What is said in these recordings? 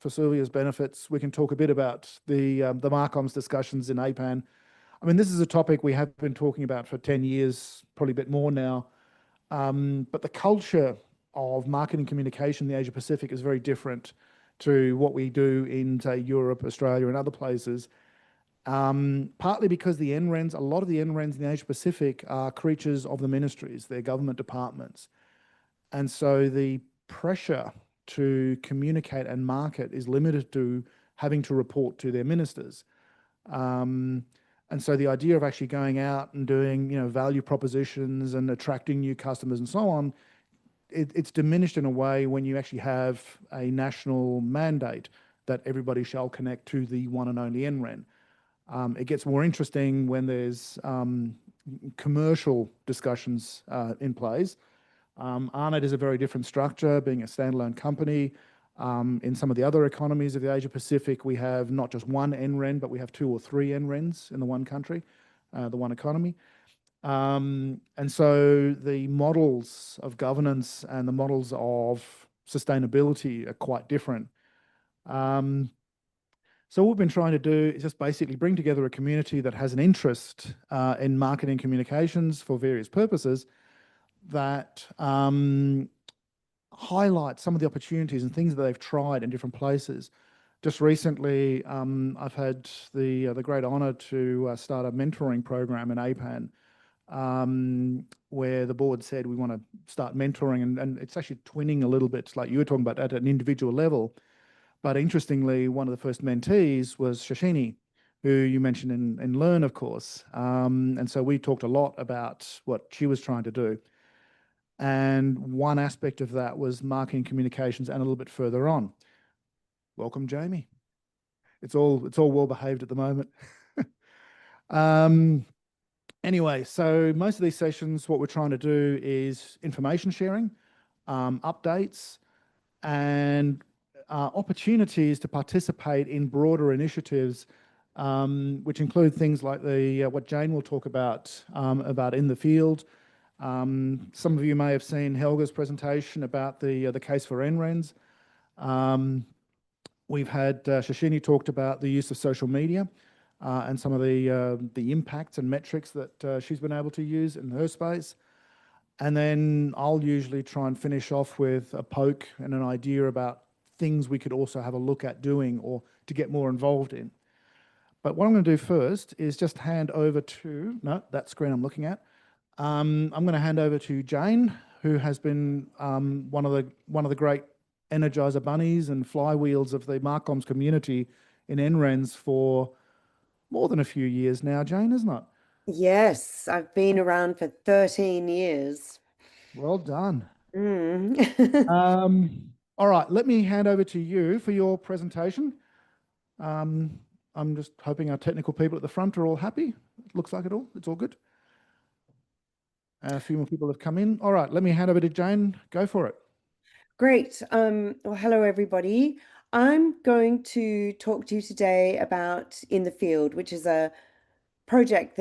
for Sylvia's benefits, we can talk a bit about the Marcoms discussions in APAN. I mean, this is a topic we have been talking about for 10 years, probably a bit more now. But the culture of marketing communication in the Asia Pacific is very different to what we do in, say, Europe, Australia, and other places. Partly because the NRENs, a lot of the NRENs in the Asia Pacific are creatures of the ministries, they're government departments. And so the pressure to communicate and market is limited to having to report to their ministers. And so the idea of actually going out and doing, value propositions and attracting new customers and so on, it's diminished in a way when you actually have a national mandate that everybody shall connect to the one and only NREN. It gets more interesting when there's commercial discussions in place. ARNet is a very different structure, being a standalone company. In some of the other economies of the Asia Pacific, we have not just one NREN, but we have 2 or 3 NRENs in the one country, the one economy. And so the models of governance and the models of sustainability are quite different. So what we've been trying to do is just basically bring together a community that has an interest in marketing communications for various purposes that highlight some of the opportunities and things that they've tried in different places. Just recently, I've had the great honour to start a mentoring program in APAN, where the board said we want to start mentoring, and it's actually twinning a little bit, like you were talking about, at an individual level. But interestingly, one of the first mentees was Shashini, who you mentioned in Learn, of course. And so we talked a lot about what she was trying to do. And one aspect of that was marketing communications and a little bit further on. Welcome, Jamie. It's all well behaved at the moment. Anyway, so most of these sessions, what we're trying to do is information sharing, updates, and opportunities to participate in broader initiatives, which include things like what Jane will talk about in the field. Some of you may have seen Helga's presentation about the case for NRENs. We've had Shashini talked about the use of social media and some of the impacts and metrics that she's been able to use in her space. And then I'll usually try and finish off with a poke and an idea about things we could also have a look at doing or to get more involved in. But what I'm going to do first is just hand over to, no, that screen I'm looking at. I'm going to hand over to Jane, who has been one of the great energizer bunnies and flywheels of the Marcoms community in NRENs for more than a few years now, Jane, isn't it? Yes, I've been around for 13 years. Well done. Mm. All right, let me hand over to you for your presentation. I'm just hoping our technical people at the front are all happy. It looks like it's all good. A few more people have come in. All right, let me hand over to Jane. Go for it. Great. Well, hello, everybody. I'm going to talk to you today about In the Field, which is a project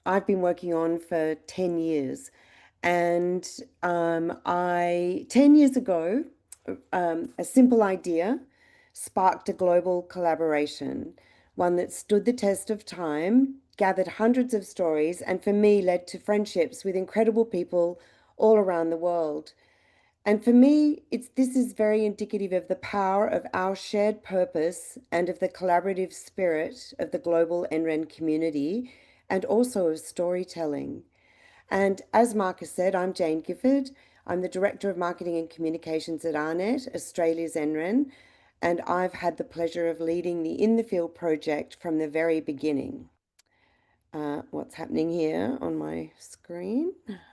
I've been working on for 10 years. And 10 years ago, a simple idea sparked a global collaboration, one that stood the test of time, gathered hundreds of stories, and for me led to friendships with incredible people all around the world. And for me, this is very indicative of the power of our shared purpose and of the collaborative spirit of the global NREN community, and also of storytelling. And as Marcus said, I'm Jane Gifford. I'm the Director of Marketing and Communications at ARNet, Australia's NREN, and I've had the pleasure of leading the In the Field project from the very beginning. What's happening here on my screen?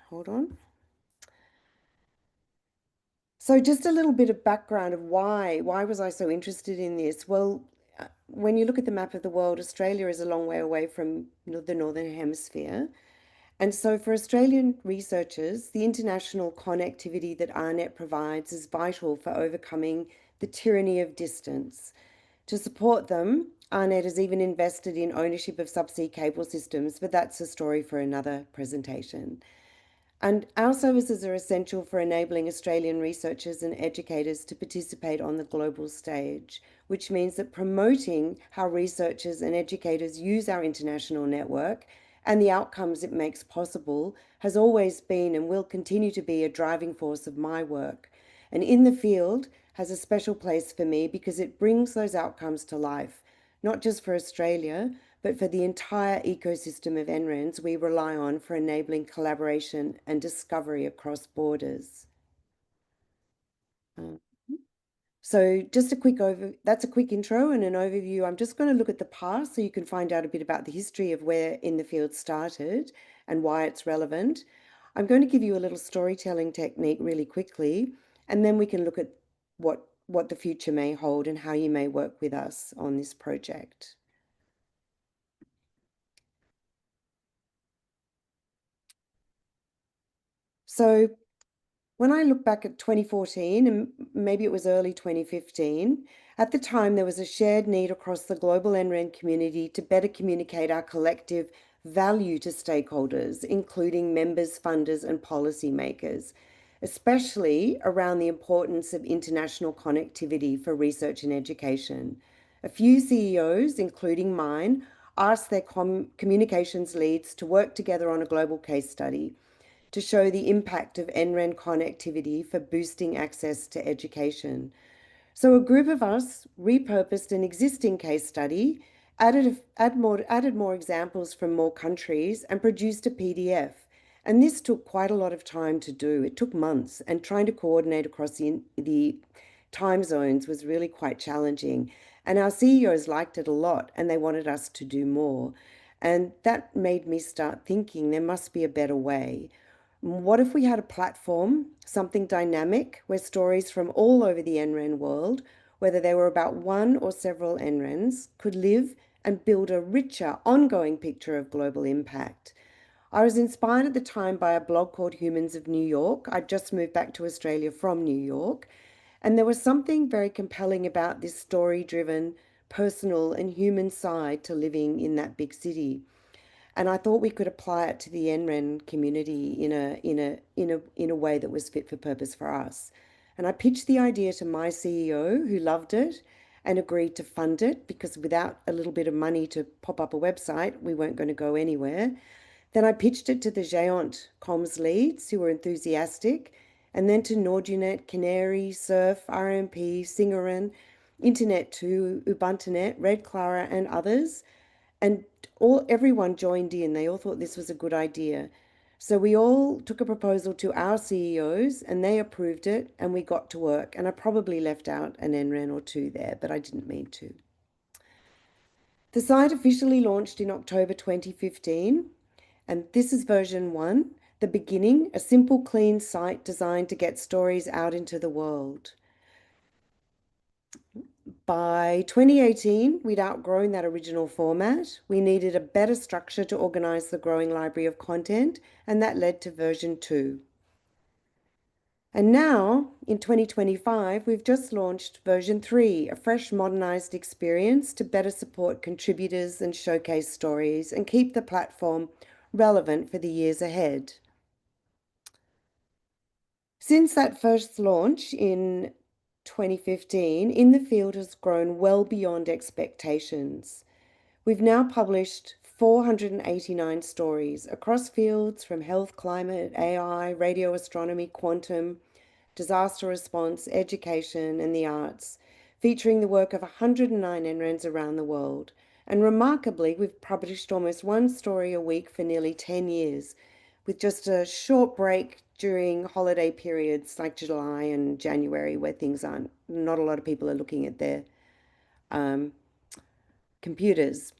Hold on. So just a little bit of background of why was I so interested in this? Well, when you look at the map of the world, Australia is a long way away from the Northern Hemisphere. And so for Australian researchers, the international connectivity that ARNet provides is vital for overcoming the tyranny of distance. To support them, ARNet has even invested in ownership of subsea cable systems, but that's a story for another presentation. And our services are essential for enabling Australian researchers and educators to participate on the global stage, which means that promoting how researchers and educators use our international network and the outcomes it makes possible has always been and will continue to be a driving force of my work. And in the field has a special place for me because it brings those outcomes to life, not just for Australia, but for the entire ecosystem of NRENs we rely on for enabling collaboration and discovery across borders. Uh, so just a quick that's a quick intro and an overview. I'm just going to look at the past so you can find out a bit about the history of where in the field started and why it's relevant. I'm going to give you a little storytelling technique really quickly, and then we can look at what the future may hold and how you may work with us on this project. So when I look back at 2014, and maybe it was early 2015, at the time there was a shared need across the global NREN community to better communicate our collective value to stakeholders, including members, funders, and policymakers, especially around the importance of international connectivity for research and education. A few CEOs, including mine, asked their communications leads to work together on a global case study to show the impact of NREN connectivity for boosting access to education. So a group of us repurposed an existing case study, added more examples from more countries, and produced a PDF. And this took quite a lot of time to do. It took months, and trying to coordinate across the time zones was really quite challenging. And our CEOs liked it a lot, and they wanted us to do more. And that made me start thinking there must be a better way. What if we had a platform, something dynamic, where stories from all over the NREN world, whether they were about one or several NRENs, could live and build a richer, ongoing picture of global impact? I was inspired at the time by a blog called Humans of New York. I'd just moved back to Australia from New York, and there was something very compelling about this story-driven, personal, and human side to living in that big city. And I thought we could apply it to the NREN community in a way that was fit for purpose for us. And I pitched the idea to my CEO, who loved it and agreed to fund it, because without a little bit of money to pop up a website, we weren't going to go anywhere. Then I pitched it to the Géant comms leads, who were enthusiastic, and then to Nordunet, Canary, Surf, RMP, Singaran, Internet2, Ubuntunet, Red Clara, and others. And everyone joined in. They all thought this was a good idea. So we all took a proposal to our CEOs and they approved it and we got to work. And I probably left out an NREN or two there, but I didn't mean to. The site officially launched in October 2015, and this is version 1, the beginning, a simple, clean site designed to get stories out into the world. By 2018, we'd outgrown that original format. We needed a better structure to organize the growing library of content, and that led to version 2. And now, in 2025, we've just launched version 3, a fresh, modernized experience to better support contributors and showcase stories and keep the platform relevant for the years ahead. Since that first launch in 2015, In the Field has grown well beyond expectations. We've now published 489 stories across fields from health, climate, AI, radio astronomy, quantum, disaster response, education, and the arts, featuring the work of 109 NRENs around the world. And remarkably, we've published almost one story a week for nearly 10 years, with just a short break during holiday periods like July and January, where not a lot of people are looking at their computers.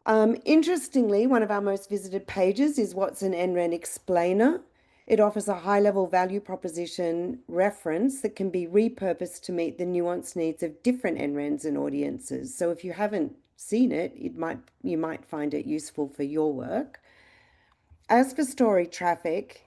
Interestingly, one of our most visited pages is What's an NREN Explainer. It offers a high-level value proposition reference that can be repurposed to meet the nuanced needs of different NRENs and audiences. So if you haven't seen it, you might find it useful for your work. As for story traffic,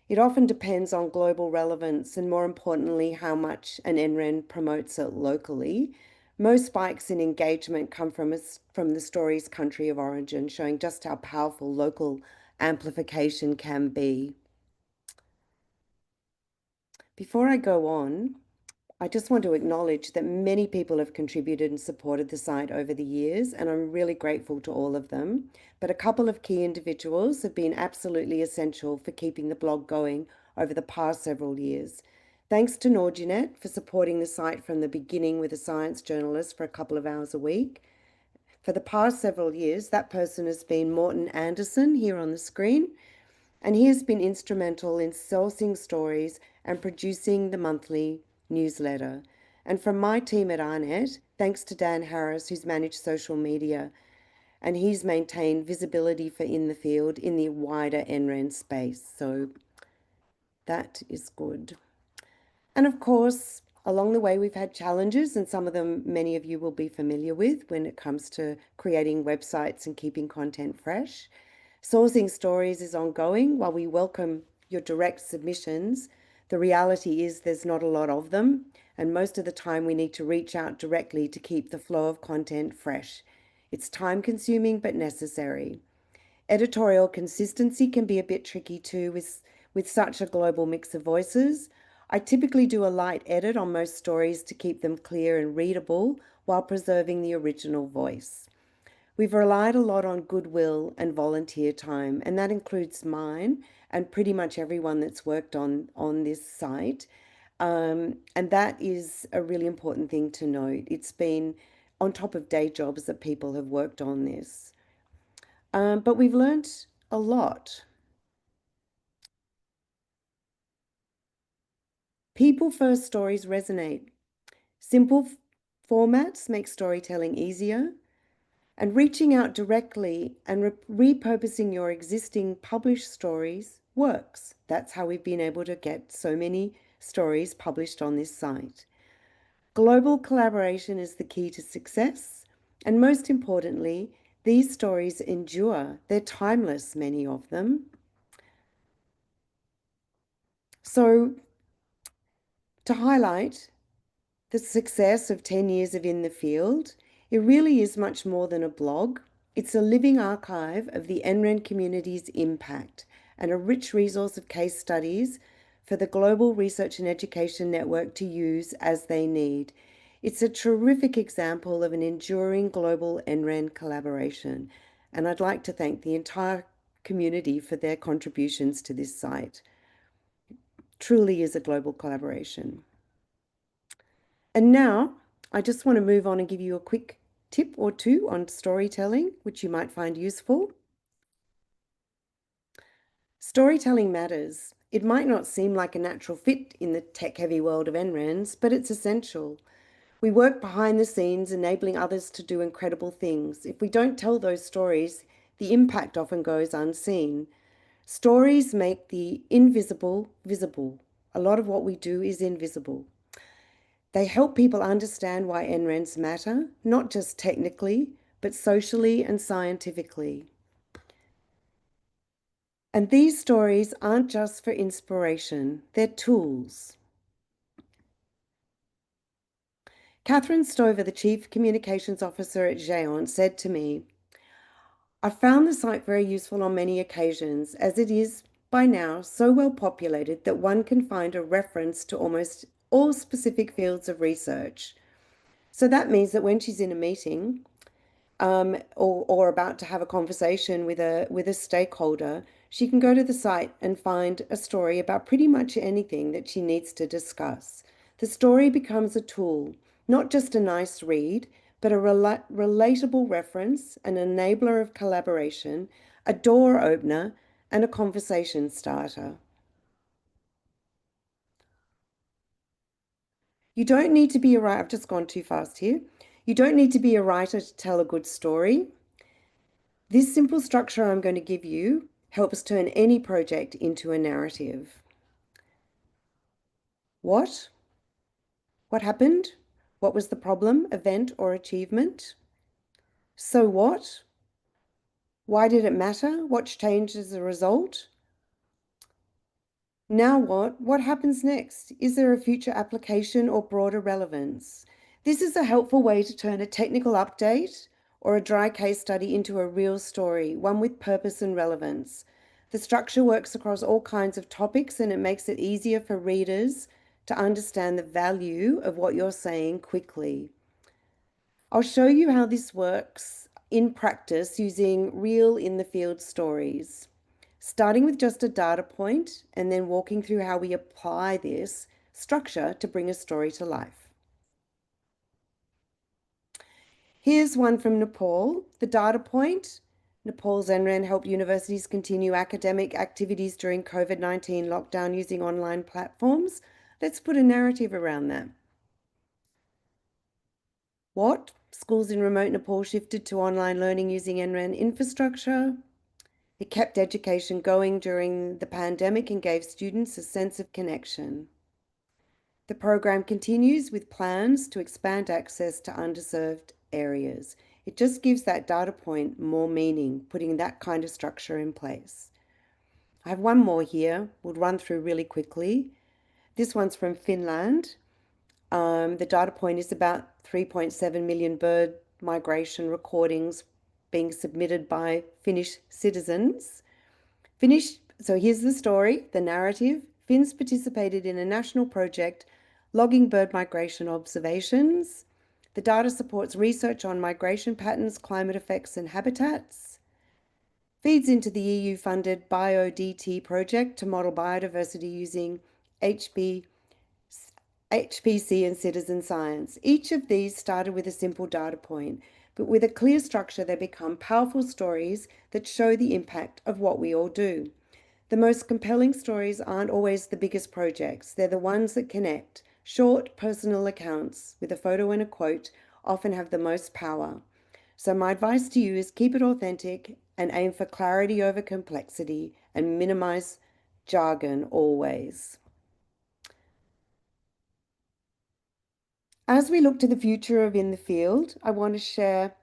it often depends on global relevance and, more importantly, how much an NREN promotes it locally. Most spikes in engagement come from the story's country of origin, showing just how powerful local amplification can be. Before I go on, I just want to acknowledge that many people have contributed and supported the site over the years, and I'm really grateful to all of them. But a couple of key individuals have been absolutely essential for keeping the blog going over the past several years. Thanks to Norginet for supporting the site from the beginning with a science journalist for a couple of hours a week. For the past several years, that person has been Morten Andersen here on the screen, and he has been instrumental in sourcing stories and producing the monthly newsletter. And from my team at ARNet, thanks to Dan Harris, who's managed social media, and he's maintained visibility for In the Field in the wider NREN space. So that is good. And of course, along the way, we've had challenges, and some of them many of you will be familiar with when it comes to creating websites and keeping content fresh. Sourcing stories is ongoing. While we welcome your direct submissions, the reality is there's not a lot of them, and most of the time we need to reach out directly to keep the flow of content fresh. It's time-consuming but necessary. Editorial consistency can be a bit tricky too with such a global mix of voices. I typically do a light edit on most stories to keep them clear and readable while preserving the original voice. We've relied a lot on goodwill and volunteer time, and that includes mine and pretty much everyone that's worked on this site. And that is a really important thing to note. It's been on top of day jobs that people have worked on this. But we've learnt a lot. People-first stories resonate. Simple formats make storytelling easier. And reaching out directly and repurposing your existing published stories works. That's how we've been able to get so many stories published on this site. Global collaboration is the key to success. And most importantly, these stories endure. They're timeless, many of them. So, to highlight the success of 10 years of In the Field, it really is much more than a blog. It's a living archive of the NREN community's impact and a rich resource of case studies for the Global Research and Education Network to use as they need. It's a terrific example of an enduring global NREN collaboration, and I'd like to thank the entire community for their contributions to this site. Truly is a global collaboration. And now I just want to move on and give you a quick tip or two on storytelling, which you might find useful. Storytelling matters. It might not seem like a natural fit in the tech-heavy world of NRENs, but it's essential. We work behind the scenes, enabling others to do incredible things. If we don't tell those stories, the impact often goes unseen. Stories make the invisible visible. A lot of what we do is invisible. They help people understand why NRENs matter, not just technically, but socially and scientifically. And these stories aren't just for inspiration, they're tools. Catherine Stover, the Chief Communications Officer at Géant, said to me, "I found the site very useful on many occasions, as it is by now so well populated that one can find a reference to almost all specific fields of research." So that means that when she's in a meeting, or about to have a conversation with a stakeholder, she can go to the site and find a story about pretty much anything that she needs to discuss. The story becomes a tool, not just a nice read, but a relatable reference, an enabler of collaboration, a door opener, and a conversation starter. You don't need to be a writer. I've just gone too fast here. You don't need to be a writer to tell a good story. This simple structure I'm going to give you helps turn any project into a narrative. What? What happened? What was the problem, event, or achievement? So what? Why did it matter? What changed as a result? Now what? What happens next? Is there a future application or broader relevance? This is a helpful way to turn a technical update or a dry case study into a real story, one with purpose and relevance. The structure works across all kinds of topics and it makes it easier for readers to understand the value of what you're saying quickly. I'll show you how this works in practice using real in the field stories, starting with just a data point and then walking through how we apply this structure to bring a story to life. Here's one from Nepal. The data point: Nepal's NREN helped universities continue academic activities during COVID-19 lockdown using online platforms. Let's put a narrative around that. What? Schools in remote Nepal shifted to online learning using NREN infrastructure. It kept education going during the pandemic and gave students a sense of connection. The program continues with plans to expand access to underserved areas. It just gives that data point more meaning, putting that kind of structure in place. I have one more here, we'll run through really quickly. This one's from Finland. The data point is about 3.7 million bird migration recordings being submitted by Finnish citizens. So here's the story, the narrative. Finns participated in a national project logging bird migration observations. The data supports research on migration patterns, climate effects, and habitats. Feeds into the EU-funded BioDT project to model biodiversity using HPC and citizen science. Each of these started with a simple data point, but with a clear structure, they become powerful stories that show the impact of what we all do. The most compelling stories aren't always the biggest projects. They're the ones that connect. Short, personal accounts with a photo and a quote often have the most power. So my advice to you is keep it authentic and aim for clarity over complexity and minimize jargon always. As we look to the future of In the Field, I want to share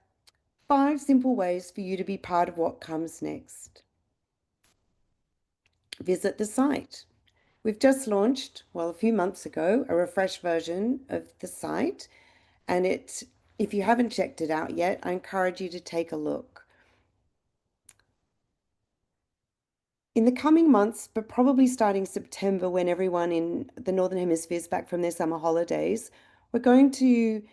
5 simple ways for you to be part of what comes next. Visit the site. We've just launched, well, a few months ago, a refreshed version of the site. And if you haven't checked it out yet, I encourage you to take a look. In the coming months, but probably starting September when everyone in the Northern Hemisphere is back from their summer holidays, we're going to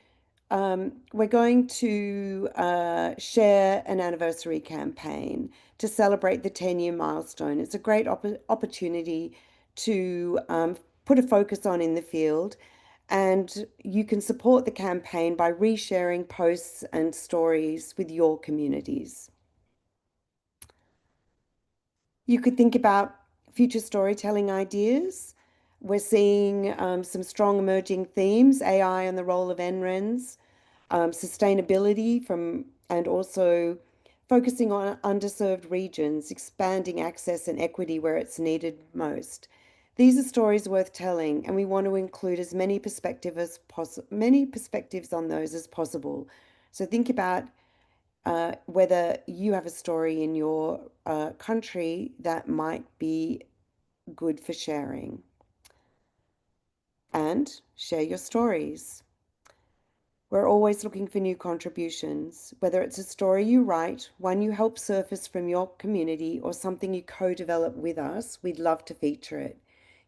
share an anniversary campaign to celebrate the 10-year milestone. It's a great opportunity to put a focus on In the Field, and you can support the campaign by resharing posts and stories with your communities. You could think about future storytelling ideas. We're seeing some strong emerging themes: AI and the role of NRENs, sustainability and also focusing on underserved regions, expanding access and equity where it's needed most. These are stories worth telling, and we want to include as many perspectives on those as possible. So think about whether you have a story in your country that might be good for sharing. And share your stories. We're always looking for new contributions, whether it's a story you write, one you help surface from your community, or something you co-develop with us. We'd love to feature it.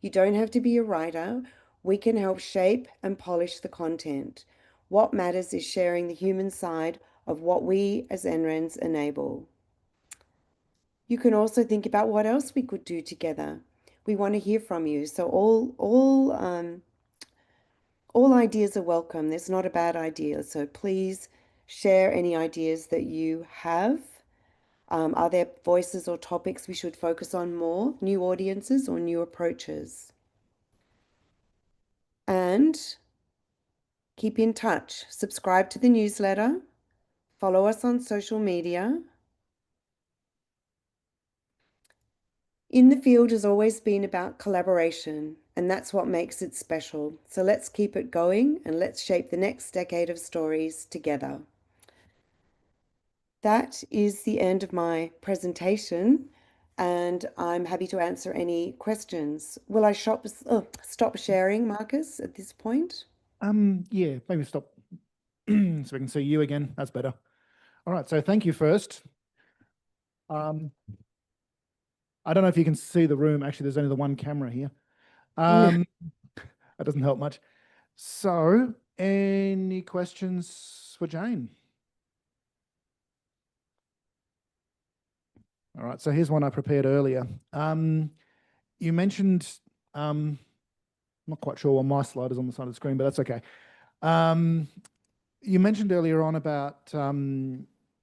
You don't have to be a writer. We can help shape and polish the content. What matters is sharing the human side of what we as NRENs enable. You can also think about what else we could do together. We want to hear from you. So all ideas are welcome. There's not a bad idea. So please share any ideas that you have. Are there voices or topics we should focus on more? New audiences or new approaches? And keep in touch. Subscribe to the newsletter. Follow us on social media. In the Field has always been about collaboration, and that's what makes it special. So let's keep it going and let's shape the next decade of stories together. That is the end of my presentation, and I'm happy to answer any questions. Will I stop sharing, Marcus, at this point? Yeah, maybe stop so we can see you again. That's better. All right, so thank you first. I don't know if you can see the room. Actually, there's only the one camera here. That doesn't help much. So, any questions for Jane? All right, so here's one I prepared earlier. You mentioned, I'm not quite sure why my slide is on the side of the screen, but that's okay. You mentioned earlier on about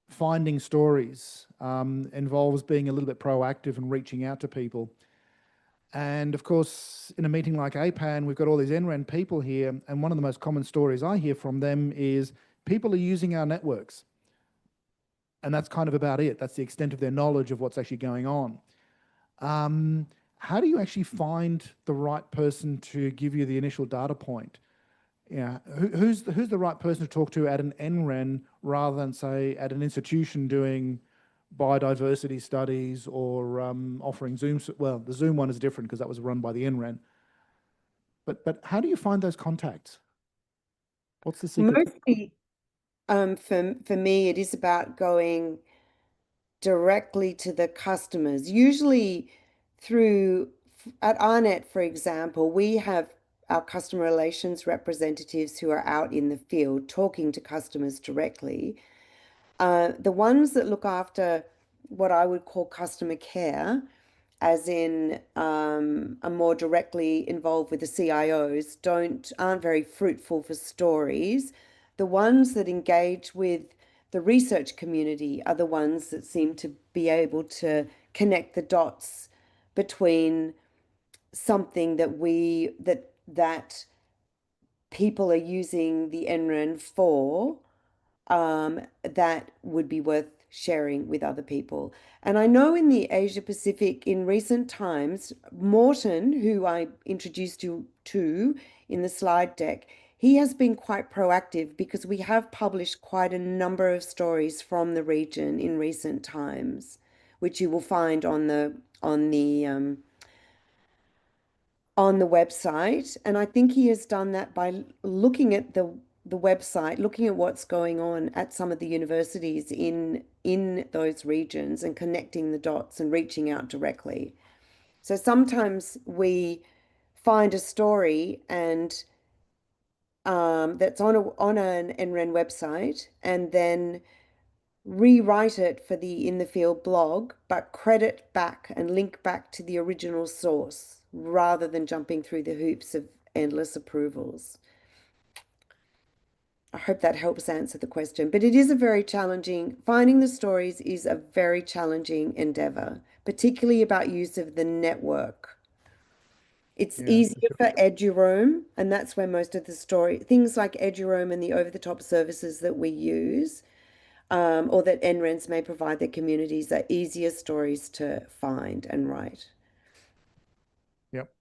finding stories involves being a little bit proactive and reaching out to people. And of course, in a meeting like APAN, we've got all these NREN people here, and one of the most common stories I hear from them is people are using our networks. And that's kind of about it. That's the extent of their knowledge of what's actually going on. How do you actually find the right person to give you the initial data point? Yeah, who's the right person to talk to at an NREN rather than, say, at an institution doing biodiversity studies or offering Zoom? Well, the Zoom one is different because that was run by the NREN. But how do you find those contacts? What's the secret? Mostly, for me, it is about going directly to the customers. Usually through, at ARNet, for example, we have our customer relations representatives who are out in the field talking to customers directly. The ones that look after what I would call customer care, as in are more directly involved with the CIOs, aren't very fruitful for stories. The ones that engage with the research community are the ones that seem to be able to connect the dots between something that people are using the NREN for, that would be worth sharing with other people. And I know in the Asia Pacific in recent times, Morton, who I introduced you to in the slide deck, he has been quite proactive because we have published quite a number of stories from the region in recent times, which you will find on the website. And I think he has done that by looking at the website, looking at what's going on at some of the universities in those regions and connecting the dots and reaching out directly. So sometimes we find a story and that's on an NREN website, and then rewrite it for the In the Field blog, but credit back and link back to the original source rather than jumping through the hoops of endless approvals. I hope that helps answer the question, but it is finding the stories is a very challenging endeavor, particularly about use of the network. It's Yeah, easier for Eduroam, and that's where most of the things like Eduroam and the over-the-top services that we use, or that NRENs may provide their communities, are easier stories to find and write. Yep.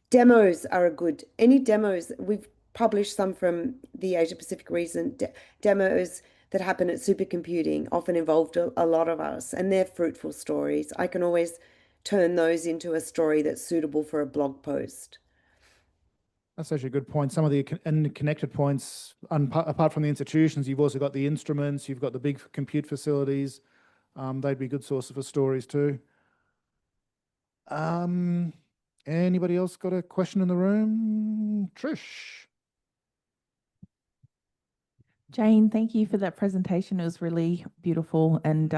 Demos are any demos, we've published some from the Asia Pacific region, demos that happen at supercomputing often involved a lot of us, and they're fruitful stories. I can always turn those into a story that's suitable for a blog post. That's actually a good point. Some of the connected points, apart from the institutions, you've also got the instruments, you've got the big compute facilities. They'd be good sources for stories too. Anybody else got a question in the room? Trish. Jane, thank you for that presentation. It was really beautiful and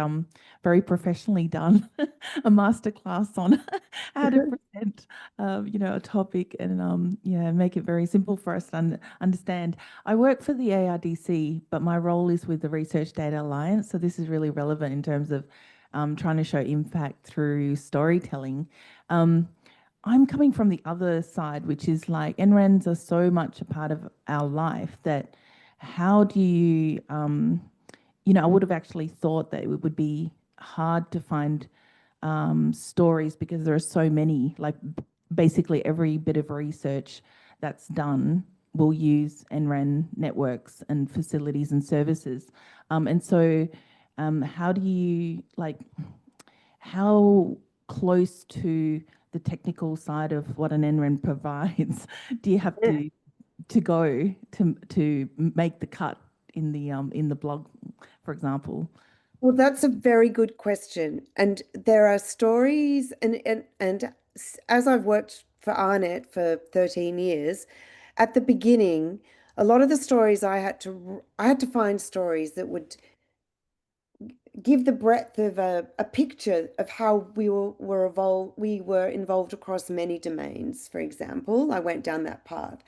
very professionally done. A masterclass on how to present, a topic and make it very simple for us to understand. I work for the ARDC, but my role is with the Research Data Alliance. So this is really relevant in terms of trying to show impact through storytelling. I'm coming from the other side, which is like NRENs are so much a part of our life that how do you, I would have actually thought that it would be hard to find stories because there are so many, like basically every bit of research that's done will use NREN networks and facilities and services. And so how do you, how close to the technical side of what an NREN provides do you have to go to make the cut in the blog, for example? Well, that's a very good question. And there are stories, as I've worked for Arnet for 13 years, at the beginning, a lot of the stories I had to find stories that would give the breadth of a picture of how we were involved across many domains. For example, I went down that path.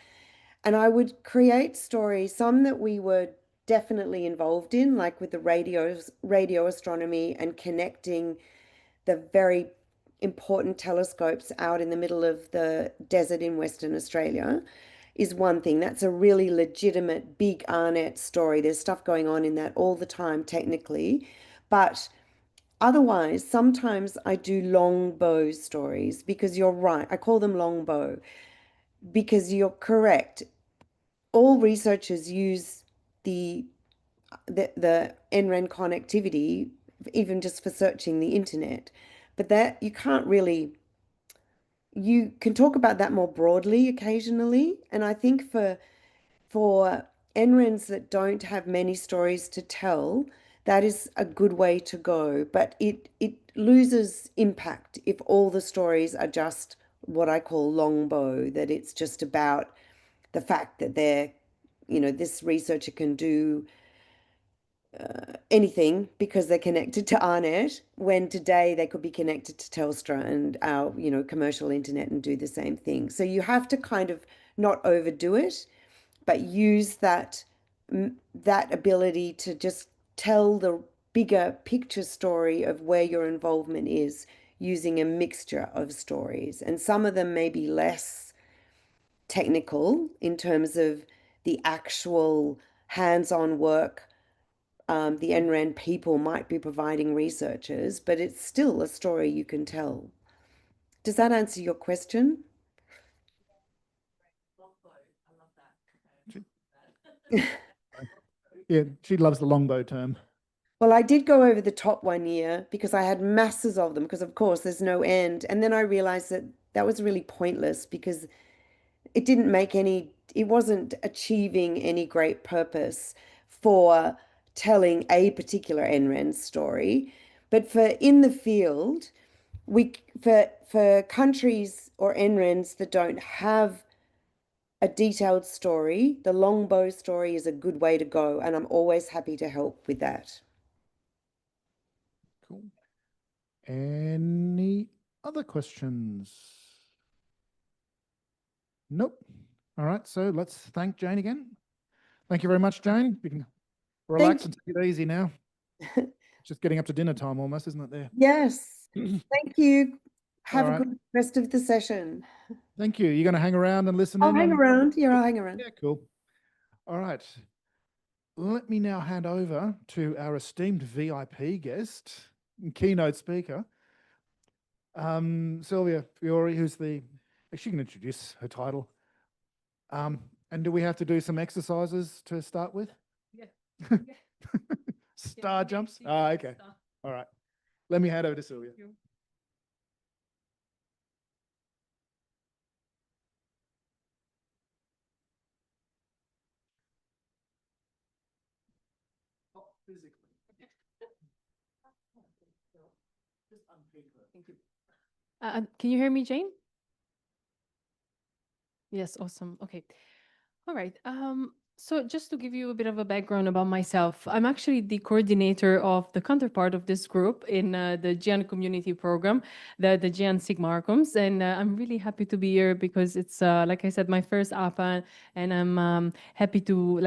And I would create stories, some that we were definitely involved in, like with the radio astronomy and connecting the very important telescopes out in the middle of the desert in Western Australia, is one thing. That's a really legitimate big ARNet story. There's stuff going on in that all the time technically. But otherwise, sometimes I do long bow stories because you're right. I call them long bow because you're correct. All researchers use the the NREN connectivity, even just for searching the internet. But that you can't really, you can talk about that more broadly occasionally. And I think for NRENs that don't have many stories to tell, that is a good way to go. But it loses impact if all the stories are just what I call longbow, that it's just about the fact that this researcher can do anything because they're connected to ARNet, when today they could be connected to Telstra and our, commercial internet and do the same thing. So you have to kind of not overdo it, but use that ability to just tell the bigger picture story of where your involvement is using a mixture of stories. And some of them may be less technical in terms of the actual hands-on work the NRAN people might be providing researchers, but it's still a story you can tell. Does that answer your question? Yeah, she loves the longbow term. Well, I did go over the top one year because I had masses of them, because of course there's no end. And then I realized that that was really pointless because it wasn't achieving any great purpose for telling a particular NRAN story. But for in the field, for countries or NRENs that don't have a detailed story, the longbow story is a good way to go, and I'm always happy to help with that. Cool. Any other questions? Nope. All right, so let's thank Jane again. Thank you very much, Jane. You can relax and take it easy now. Just getting up to dinner time almost, isn't it there? Yes. Thank you. Have All a right. good rest of the session. Thank you. You're going to hang around and listen I'll in? hang around. Yeah, I'll hang around. Yeah, cool. All right. Let me now hand over to our esteemed VIP guest and keynote speaker, Sylvia Fiore, she can introduce her title. And do we have to do some exercises to start with? Yeah. Star jumps? Ah, okay. All right. Let me hand over to Sylvia. Physically. Just unpick her. Thank you. Can you hear me, Jane? Yes, awesome. Okay. All right. So just to give you a bit of a background about myself, I'm actually the coordinator of the counterpart of this group in the GIAN community program, the GIAN SIG-Marketing. And I'm really happy to be here because it's, like I said, my first APAN, and I'm happy to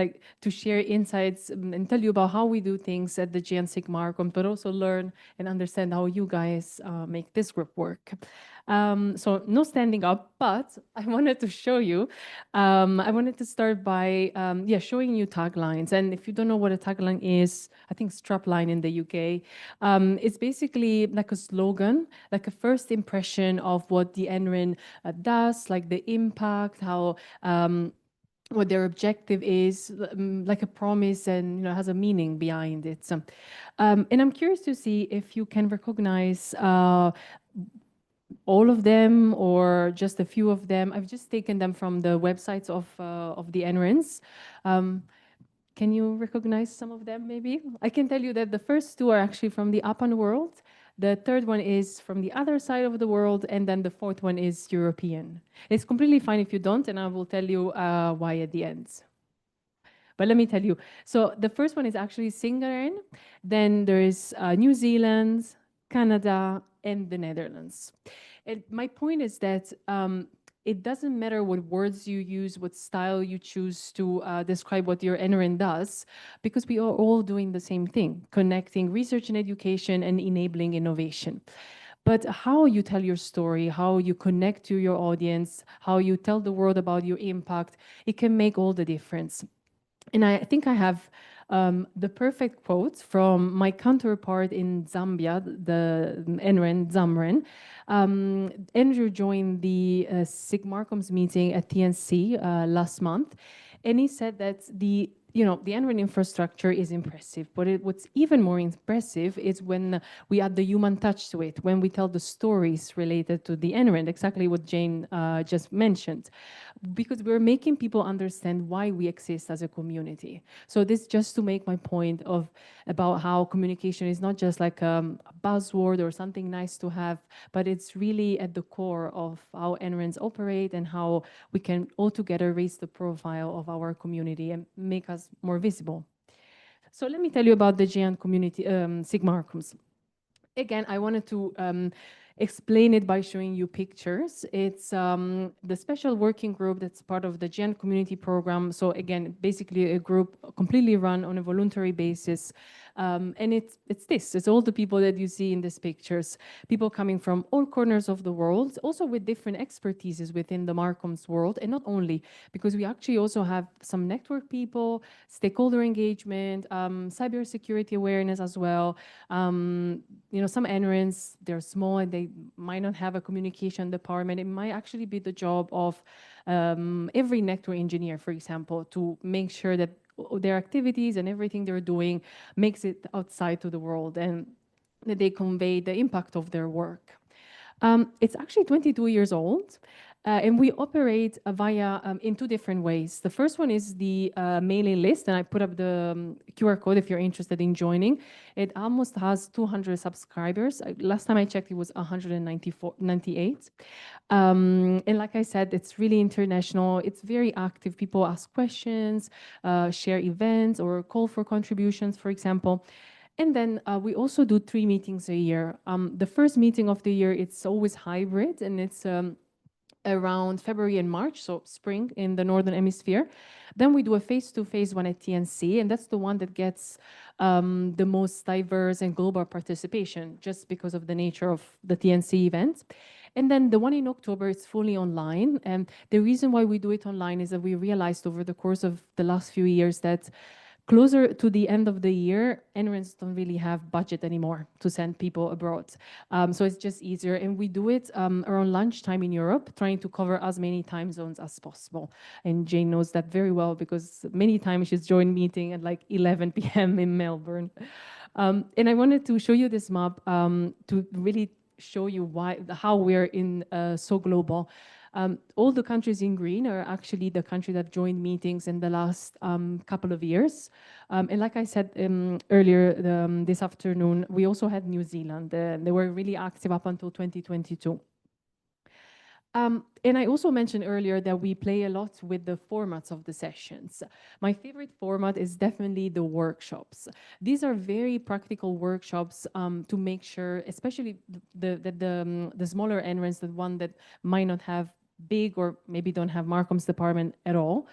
share insights and tell you about how we do things at the GIAN SIG-Marketing, but also learn and understand how you guys make this group work. So no standing up, but I wanted to show you. I wanted to start by showing you taglines. And if you don't know what a tagline is, I think strapline in the UK. It's basically like a slogan, like a first impression of what the NRIN does, like the impact, how what their objective is, like a promise, and has a meaning behind it. So, and I'm curious to see if you can recognize all of them or just a few of them. I've just taken them from the websites of the NRINs. Can you recognize some of them, maybe? I can tell you that the first two are actually from the APAN world. The third one is from the other side of the world, and then the fourth one is European. It's completely fine if you don't, and I will tell you why at the end. But let me tell you. So the first one is actually Singaporean. Then there is New Zealand, Canada, and the Netherlands. And my point is that it doesn't matter what words you use, what style you choose to describe what your NRN does, because we are all doing the same thing, connecting research and education and enabling innovation. But how you tell your story, how you connect to your audience, how you tell the world about your impact, it can make all the difference. And I think I have the perfect quote from my counterpart in Zambia, the Enren Zamren. Andrew joined the SIG-Marketing meeting at TNC last month, and he said that the Enren infrastructure is impressive, but what's even more impressive is when we add the human touch to it, when we tell the stories related to the Enren, exactly what Jane just mentioned, because we're making people understand why we exist as a community. So this just to make my point about how communication is not just like a buzzword or something nice to have, but it's really at the core of how NRENs operate and how we can all together raise the profile of our community and make us more visible. So let me tell you about the GN community, SIG-Marketing. Again, I wanted to explain it by showing you pictures. It's the special working group that's part of the GN community program. So again, basically a group completely run on a voluntary basis. And it's all the people that you see in these pictures, people coming from all corners of the world, also with different expertises within the Marcoms world, and not only, because we actually also have some network people, stakeholder engagement, cybersecurity awareness as well. Some NRNs, they're small and they might not have a communication department. It might actually be the job of every network engineer, for example, to make sure that their activities and everything they're doing makes it outside to the world and that they convey the impact of their work. It's actually 22 years old. And we operate via in two different ways. The first one is the mailing list, and I put up the QR code if you're interested in joining. It almost has 200 subscribers. Last time I checked, it was 198. And like I said, it's really international. It's very active. People ask questions, share events, or call for contributions, for example. And then we also do 3 meetings a year. The first meeting of the year, it's always hybrid, and it's around February and March, so spring in the Northern Hemisphere. Then we do a face-to-face one at TNC, and that's the one that gets the most diverse and global participation, just because of the nature of the TNC event. And then the one in October is fully online. And the reason why we do it online is that we realized over the course of the last few years that closer to the end of the year, NRENs don't really have budget anymore to send people abroad. So it's just easier. And we do it around lunchtime in Europe, trying to cover as many time zones as possible. And Jane knows that very well because many times she's joined meeting at like 11 p.m. in Melbourne. And I wanted to show you this map to really show you how we're so global. All the countries in green are actually the countries that joined meetings in the last couple of years. And like I said earlier this afternoon, we also had New Zealand. They were really active up until 2022. And I also mentioned earlier that we play a lot with the formats of the sessions. My favorite format is definitely the workshops. These are very practical workshops to make sure, especially the smaller NRENs, the one that might not have big or maybe don't have Marcoms department at all,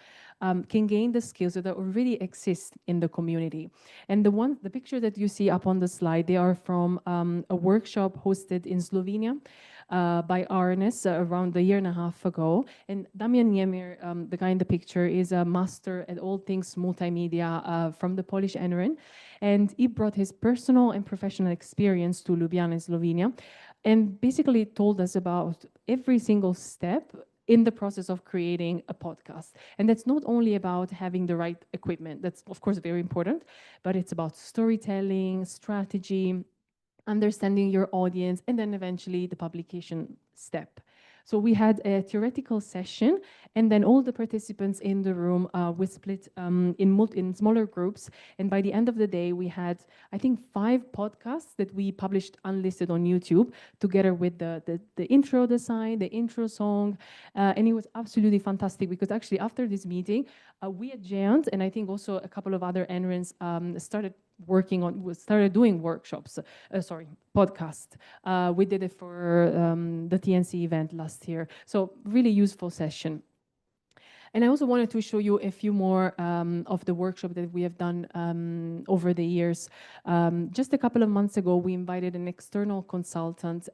can gain the skills that already exist in the community. And the picture that you see up on the slide, they are from a workshop hosted in Slovenia by Arnes around a year and a half ago. And Damian Niemir, the guy in the picture, is a master at all things multimedia from the Polish NRN. And he brought his personal and professional experience to Ljubljana, Slovenia, and basically told us about every single step in the process of creating a podcast. And that's not only about having the right equipment, that's of course very important, but it's about storytelling, strategy, understanding your audience, and then eventually the publication step. So we had a theoretical session, and then all the participants in the room were split in smaller groups. And by the end of the day, we had, I think, 5 podcasts that we published unlisted on YouTube, together with the intro design, the intro song. And it was absolutely fantastic, because actually after this meeting, we at Giant, and I think also a couple of other NRENs, started doing workshops, podcast. We did it for the TNC event last year. So really useful session. And I also wanted to show you a few more of the workshop that we have done over the years. Just a couple of months ago, we invited an external consultant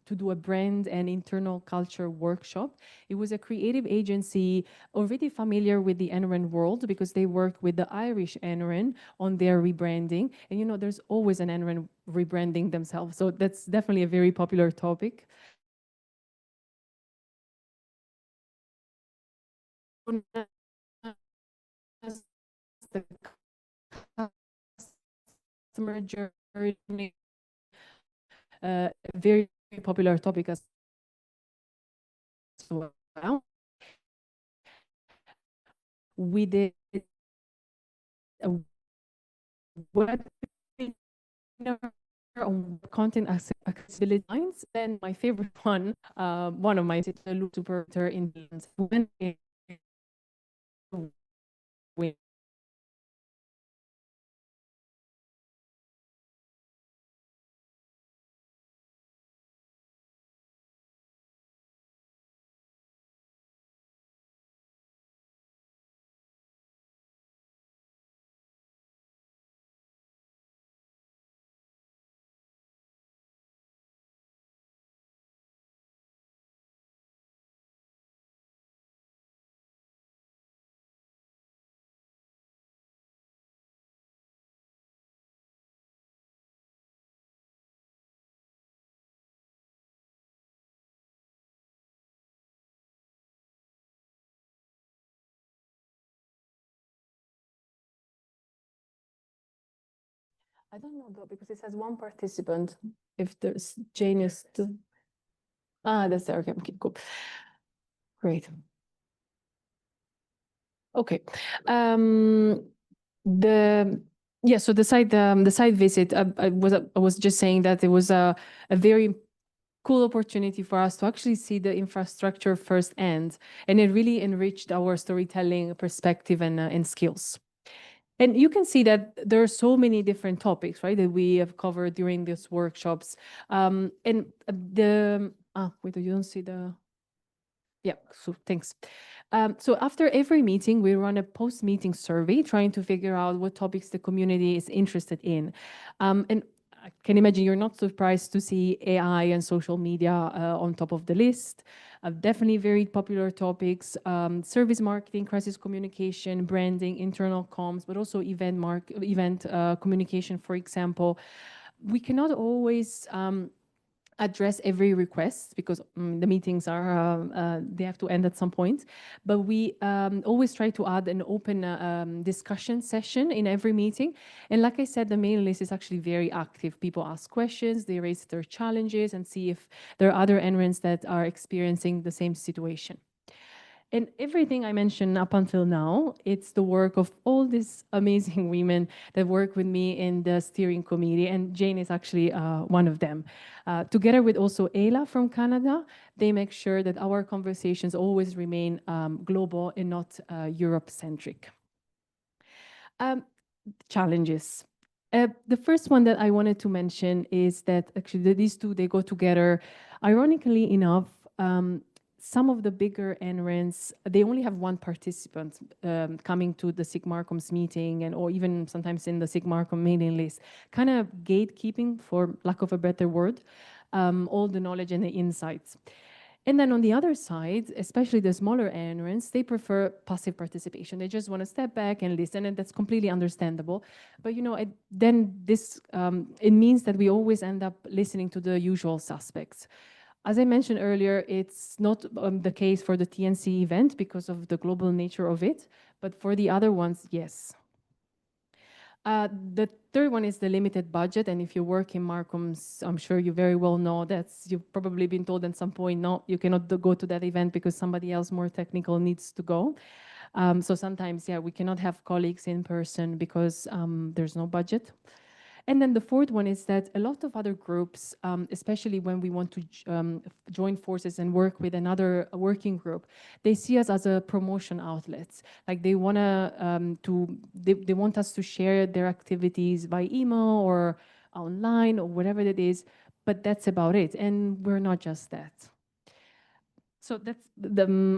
to do a brand and internal culture workshop. It was a creative agency already familiar with the NREN world, because they worked with the Irish NREN on their rebranding. And you know, there's always an NREN rebranding themselves. So that's definitely a very popular topic. The customer journey, a very popular topic as well. We did a webinar on content accessibility lines. Then my favorite one of my super in I don't know though, because it says 1 participant. If there's Jane is still. That's there. Okay, cool. Great. Okay. So the site visit. I was just saying that it was a very cool opportunity for us to actually see the infrastructure firsthand, and it really enriched our storytelling perspective and skills. And you can see that there are so many different topics, right, that we have covered during these workshops. And wait, you don't see the. Yeah, so thanks. So after every meeting, we run a post-meeting survey trying to figure out what topics the community is interested in. And I can imagine you're not surprised to see AI and social media on top of the list. Definitely very popular topics: service marketing, crisis communication, branding, internal comms, but also event communication, for example. We cannot always address every request, because the meetings are they have to end at some point, but we always try to add an open discussion session in every meeting. And like I said, the mailing list is actually very active. People ask questions, they raise their challenges, and see if there are other NRENs that are experiencing the same situation. And everything I mentioned up until now, it's the work of all these amazing women that work with me in the steering committee, and Jane is actually one of them. Together with also Ayla from Canada, they make sure that our conversations always remain global and not Europe-centric. Challenges. The first one that I wanted to mention is that actually these two, they go together. Ironically enough, some of the bigger NRENs, they only have 1 participant coming to the SIG-Marcoms meeting, or even sometimes in the SIG-Marcom mailing list, kind of gatekeeping, for lack of a better word, all the knowledge and the insights. And then on the other side, especially the smaller NRENs, they prefer passive participation. They just want to step back and listen, and that's completely understandable. But you know, it means that we always end up listening to the usual suspects. As I mentioned earlier, it's not the case for the TNC event because of the global nature of it, but for the other ones, yes. The third one is the limited budget. And if you work in Marcoms, I'm sure you very well know you've probably been told at some point, no, you cannot go to that event because somebody else more technical needs to go. So sometimes, yeah, we cannot have colleagues in person because there's no budget. And then the fourth one is that a lot of other groups, especially when we want to join forces and work with another working group, they see us as a promotion outlets. Like they want they want us to share their activities by email or online or whatever it is, but that's about it. And we're not just that. So that's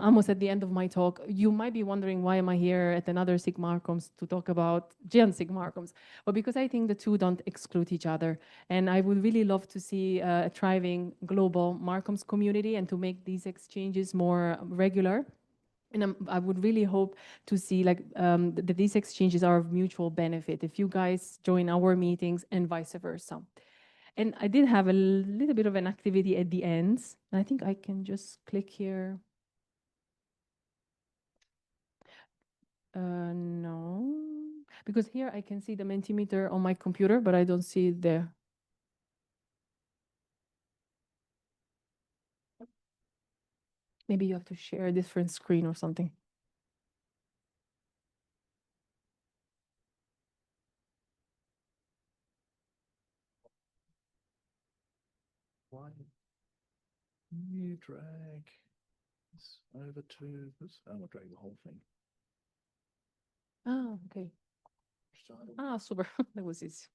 almost at the end of my talk. You might be wondering, why am I here at another SIG-Marcoms to talk about Gian SIG-Marcoms? Well, because I think the two don't exclude each other. And I would really love to see a thriving global Marcoms community and to make these exchanges more regular. And I would really hope to see that these exchanges are of mutual benefit if you guys join our meetings and vice versa. And I did have a little bit of an activity at the end. I think I can just click here. No, because here I can see the Mentimeter on my computer, but I don't see it there. Maybe you have to share a different screen or something. Why you drag this over to this? I will drag the whole thing. Ah, okay. Ah, super. That was easy.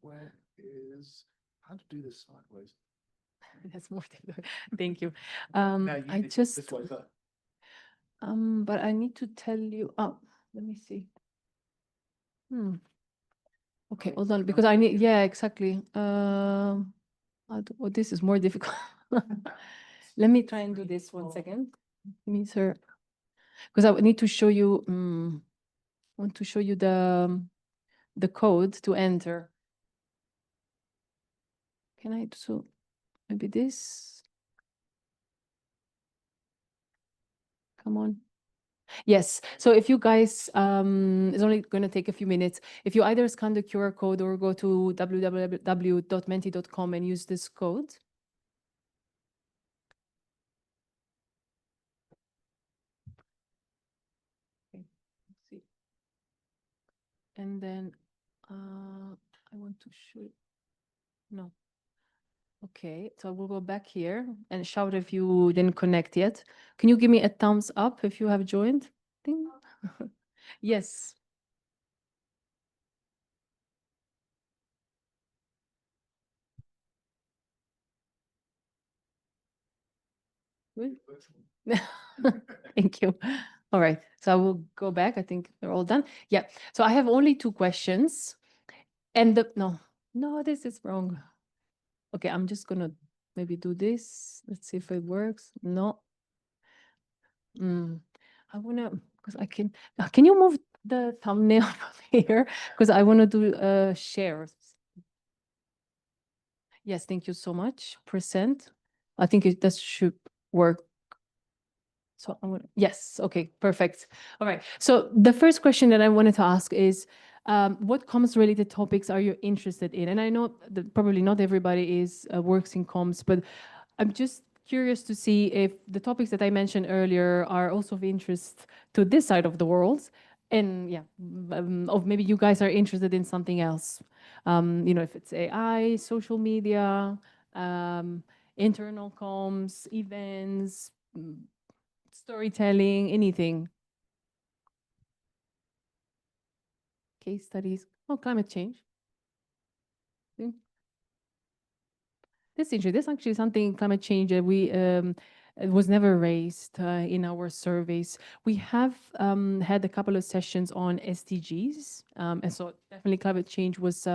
Where is how to do this sideways? That's more difficult. Thank you. Now you I need just this way up. but I need to tell you. Oh, let me see. Okay, hold on, because I need. Yeah, exactly. Oh, this is more difficult. Let me try and do this 1 second. Me, sir, because I would need to show you. I want to show you the code to enter. Can I? So maybe this. Come on. Yes. So if you guys, it's only going to take a few minutes. If you either scan the QR code or go to www.menti.com and use this code. Okay. Let's see. And then I want to show. No. Okay. So we'll go back here and shout if you didn't connect yet. Can you give me a thumbs up if you have joined? Ding. Yes. Good. Thank you. All right. So I will go back. I think they're all done. Yeah. So I have only 2 questions. And no, this is wrong. Okay, I'm just gonna maybe do this. Let's see if it works. No. I wanna, because I can you move the thumbnail from here? Because I wanna do shares. Yes, thank you so much. Percent. I think that should work. So I want, yes, okay, perfect. All right. So the first question that I wanted to ask is, what comms related topics are you interested in? And I know that probably not everybody works in comms, but I'm just curious to see if the topics that I mentioned earlier are also of interest to this side of the world. And yeah, of maybe you guys are interested in something else. If it's AI, social media, internal comms, events, storytelling, anything. Case studies. Oh, climate change. Yeah. That's interesting. That's actually something, climate change, that it was never raised in our surveys. We have had a couple of sessions on SDGs, and so definitely climate change was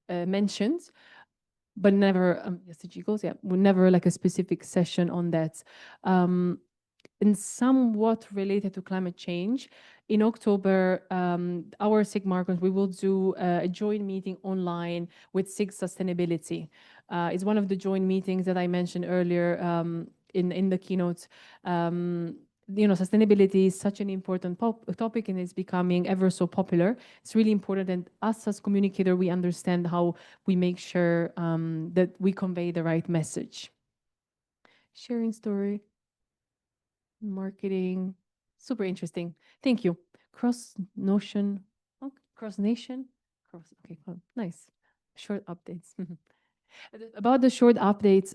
mentioned, but never SDG goals. Yeah, never like a specific session on that. And somewhat related to climate change, in October, our SIG-Marcoms, we will do a joint meeting online with SIG Sustainability. It's one of the joint meetings that I mentioned earlier in the keynote. sustainability is such an important topic and it's becoming ever so popular. It's really important, and us as communicator, we understand how we make sure that we convey the right message. Sharing story, marketing, super interesting. Thank you. Cross nation, cross nation, okay, cool. Nice. Short updates. About the short updates,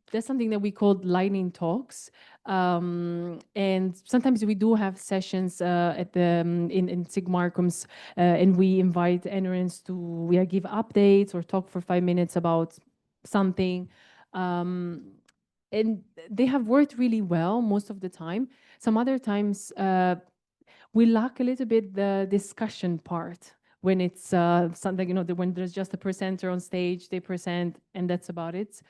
that's something that we call lightning talks. And sometimes we do have sessions at the in SIG-Marketings, and we invite entrants to give updates or talk for 5 minutes about something. And they have worked really well most of the time. Some other times we lack a little bit the discussion part when it's something, when there's just a presenter on stage, they present, and that's about it.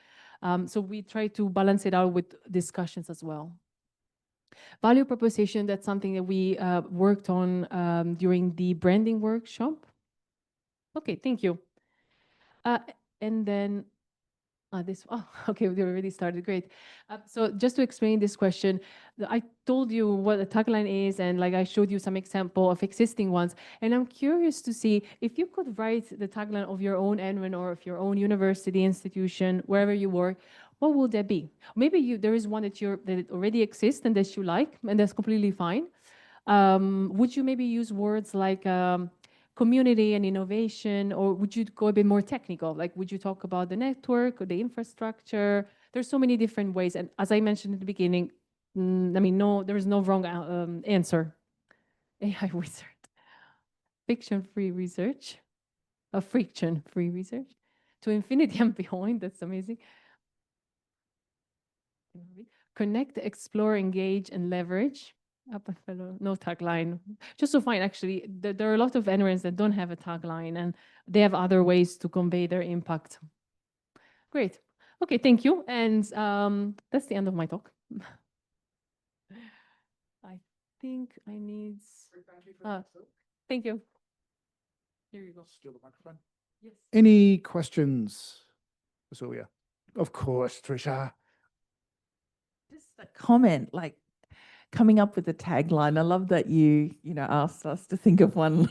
So we try to balance it out with discussions as well. Value proposition, that's something that we worked on during the branding workshop. Okay, thank you. And then okay, we already started, great. So just to explain this question, I told you what a tagline is, and like I showed you some example of existing ones, and I'm curious to see if you could write the tagline of your own Enron or of your own university, institution, wherever you work, what would that be? Maybe there is one that already exists and that you like, and that's completely fine. Would you maybe use words like community and innovation, or would you go a bit more technical? Like, would you talk about the network or the infrastructure? There's so many different ways. And as I mentioned at the beginning, there is no wrong answer. AI wizard. Fiction-free research. Friction-free research. To infinity and beyond, that's amazing. Connect, explore, engage, and leverage. No tagline. Just to find, actually, there are a lot of veterans that don't have a tagline, and they have other ways to convey their impact. Great. Okay, thank you. And that's the end of my talk. I think I need... thank you. Here you go. Steal the microphone. Yes. Any questions, Sylvia? Of course, Trisha. Just a comment, like coming up with a tagline. I love that you asked us to think of one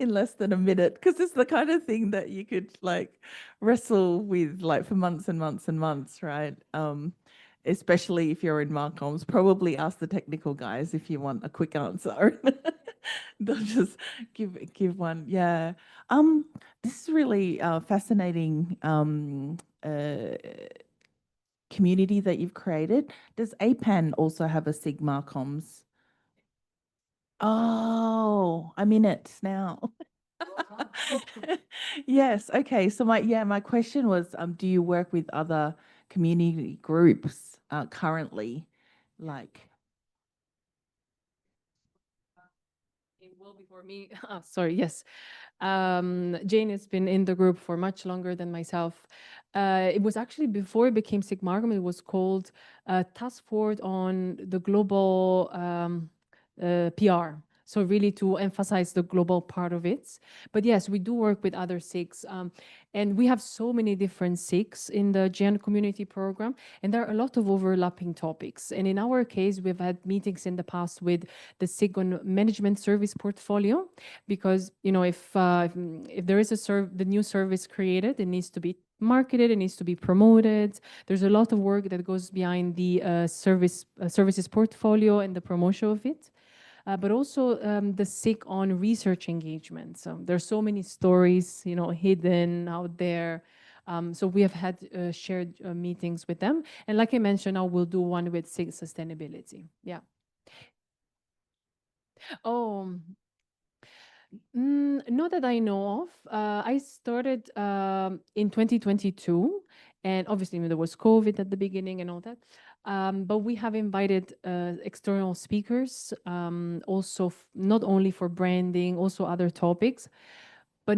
in less than a minute, because it's the kind of thing that you could like wrestle with like for months and months and months, right? Especially if you're in Marcoms, probably ask the technical guys if you want a quick answer. They'll just give one. Yeah. This is really fascinating community that you've created. Does APAN also have a SIG-Marcoms? Oh, I'm in it now. Yes. Okay. So my question was, do you work with other community groups currently? Like, well before me. Sorry. Yes. Jane has been in the group for much longer than myself. It was actually before it became SIG-Marcom, it was called Task Force on the Global PR. So really to emphasize the global part of it. But yes, we do work with other SIGs. And we have so many different SIGs in the GN community program. And there are a lot of overlapping topics. And in our case, we've had meetings in the past with the SIG on management service portfolio. Because, if there is the new service created, it needs to be marketed, it needs to be promoted. There's a lot of work that goes behind the services portfolio and the promotion of it. But also the SIG on research engagement. So there's so many stories, hidden out there. So we have had shared meetings with them. And like I mentioned, now we'll do one with SIG sustainability. Yeah. Oh, not that I know of. I started in 2022, and obviously there was COVID at the beginning and all that. But we have invited external speakers, also not only for branding, also other topics, but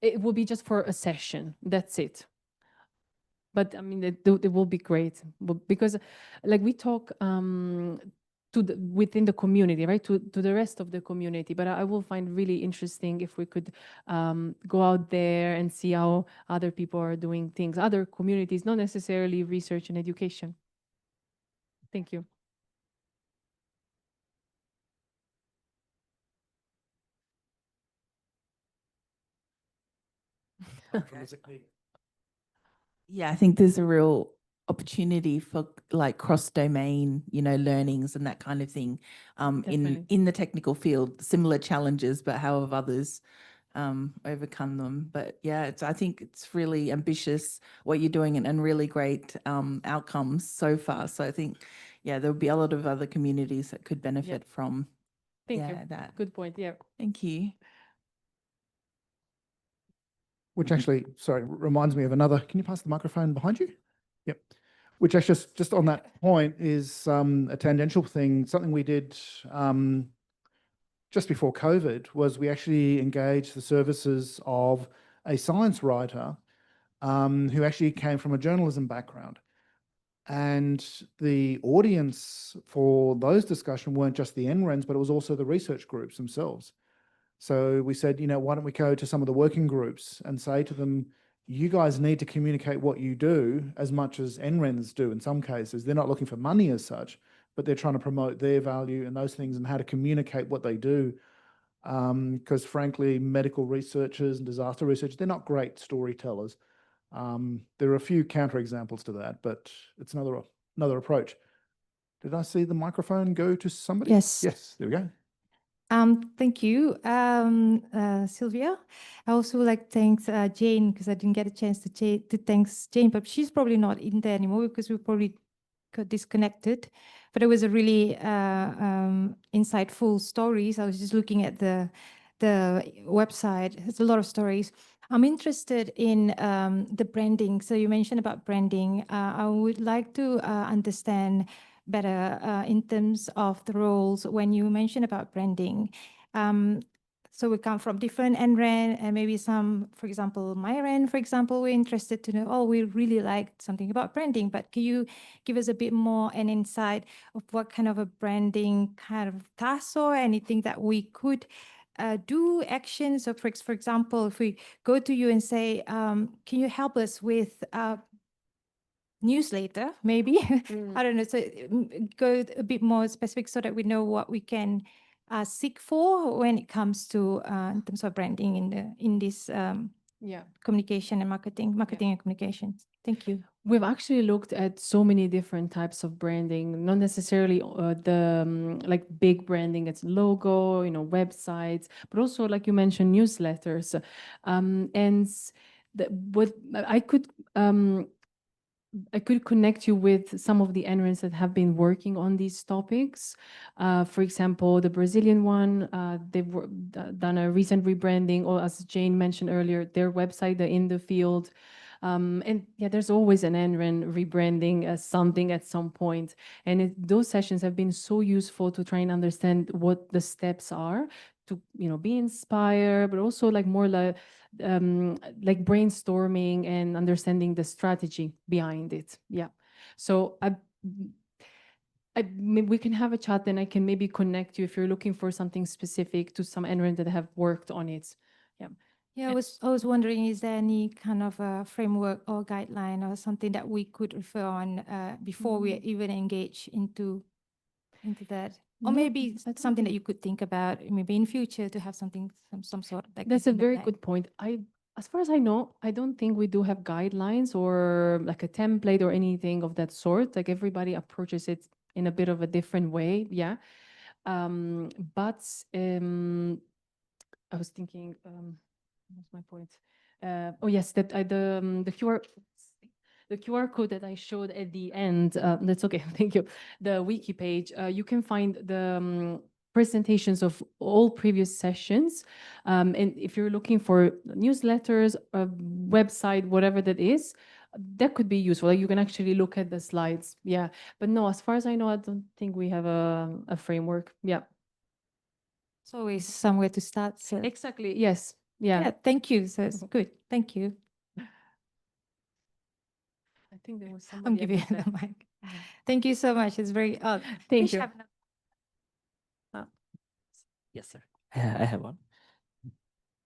it will be just for a session. That's it. But I mean, it will be great because, like, we talk within the community, right? To the rest of the community. But I will find really interesting if we could go out there and see how other people are doing things, other communities, not necessarily research and education. Thank you. from the technique. Yeah, I think there's a real opportunity for like cross-domain, learnings and that kind of thing Definitely. in the technical field, similar challenges, but how have others overcome them? But yeah, I think it's really ambitious what you're doing and really great outcomes so far. So I think, yeah, there'll be a lot of other communities that could benefit from Thank you. that. Good point. Yeah. Thank you. Which actually, sorry, reminds me of another. Can you pass the microphone behind you? Yep. Which actually, just on that point, is a tangential thing. Something we did just before COVID was we actually engaged the services of a science writer who actually came from a journalism background. And the audience for those discussions weren't just the NRENs, but it was also the research groups themselves. So we said, why don't we go to some of the working groups and say to them, you guys need to communicate what you do as much as NRENs do in some cases. They're not looking for money as such, but they're trying to promote their value and those things and how to communicate what they do. Because frankly, medical researchers and disaster researchers, they're not great storytellers. There are a few counterexamples to that, but it's another approach. Did I see the microphone go to somebody? Yes. Yes, there we go. Thank you, Sylvia. I also would like to thank Jane, because I didn't get a chance to thank Jane, but she's probably not in there anymore because we probably got disconnected. But it was a really insightful stories. I was just looking at the website. There's a lot of stories. I'm interested in the branding. So you mentioned about branding. I would like to understand better in terms of the roles when you mention about branding. So we come from different NREN and maybe some, for example, my REN, for example, we're interested to know, we really like something about branding, but can you give us a bit more an insight of what kind of a branding kind of task or anything that we could do actions? So for example, if we go to you and say, can you help us with newsletter, maybe? I don't know, so go a bit more specific so that we know what we can seek for when it comes to in terms of branding in this communication and marketing and communications. Thank you. We've actually looked at so many different types of branding, not necessarily the like big branding, it's logo, websites, but also like you mentioned, newsletters. And what I could connect you with some of the NRENs that have been working on these topics. For example, the Brazilian one, they've done a recent rebranding, or as Jane mentioned earlier, their website, the In the Field. And yeah, there's always an NREN rebranding as something at some point. And those sessions have been so useful to try and understand what the steps are to be inspired, but also like more like brainstorming and understanding the strategy behind it. Yeah. So we can have a chat, and I can maybe connect you if you're looking for something specific to some NREN that have worked on it. Yeah. Yeah, I was wondering, is there any kind of a framework or guideline or something that we could refer on before we even engage into that? Or maybe something that you could think about maybe in future to have something, some sort of like. That's a very good point. As far as I know, I don't think we do have guidelines or like a template or anything of that sort. Like everybody approaches it in a bit of a different way. Yeah. But I was thinking, what's my point? Oh yes, that the QR code that I showed at the end, that's okay, thank you. The wiki page, you can find the presentations of all previous sessions. And if you're looking for newsletters, a website, whatever that is, that could be useful. Like you can actually look at the slides. Yeah. But no, as far as I know, I don't think we have a framework. Yeah. It's always somewhere to start. So. Exactly. Yes. Yeah. Thank you. So it's good. Thank you. I think there was somebody. I'm giving you the mic. Thank you so much. It's very thank you. Yes, sir. I have one.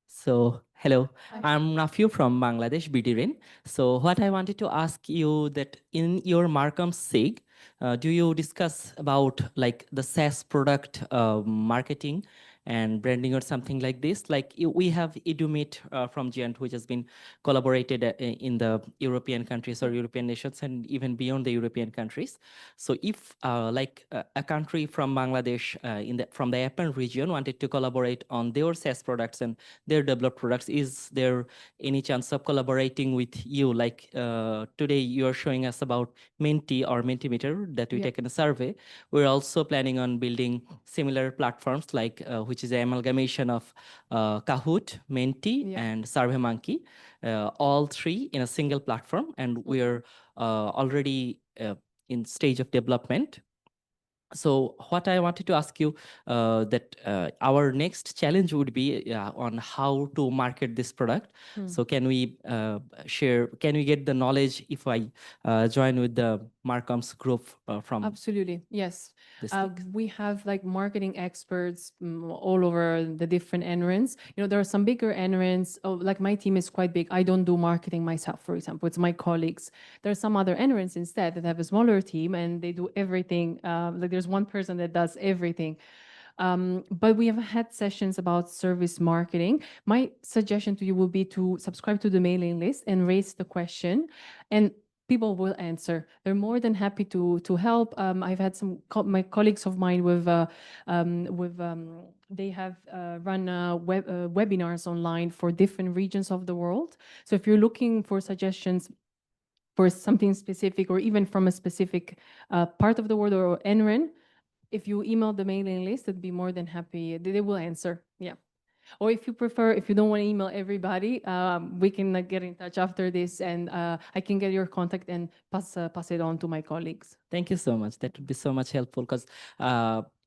So, hello, I'm Nafiu from Bangladesh, BTRIN. So what I wanted to ask you that in your Markham SIG, do you discuss about like the SaaS product marketing and branding or something like this. Like we have Edumit from Giant, which has been collaborated in the European countries or European nations and even beyond the European countries. So if a country from Bangladesh from the APAN region wanted to collaborate on their SaaS products and their developed products, is there any chance of collaborating with you? Like today you are showing us about Menti or Mentimeter that we take in a survey. We're also planning on building similar platforms like which is an amalgamation of Kahoot, Menti, and SurveyMonkey, all three in a single platform. And we're already in stage of development. So what I wanted to ask you that our next challenge would be on how to market this product. So can we can we get the knowledge if I join with the Marcoms group from Absolutely, yes. this We have like marketing experts all over the different NRENs. You know, there are some bigger NRENs. Oh, like my team is quite big. I don't do marketing myself, for example. It's my colleagues. There are some other NRENs instead that have a smaller team and they do everything. Like there's one person that does everything. But we have had sessions about service marketing. My suggestion to you will be to subscribe to the mailing list and raise the question, and people will answer. They're more than happy to help. I've had some my colleagues of mine they have run webinars online for different regions of the world. So if you're looking for suggestions for something specific, or even from a specific part of the world or NREN, if you email the mailing list, I'd be more than happy. They will answer. Yeah. Or if you prefer, if you don't want to email everybody, we can get in touch after this, and I can get your contact and pass it on to my colleagues. Thank you so much. That would be so much helpful because,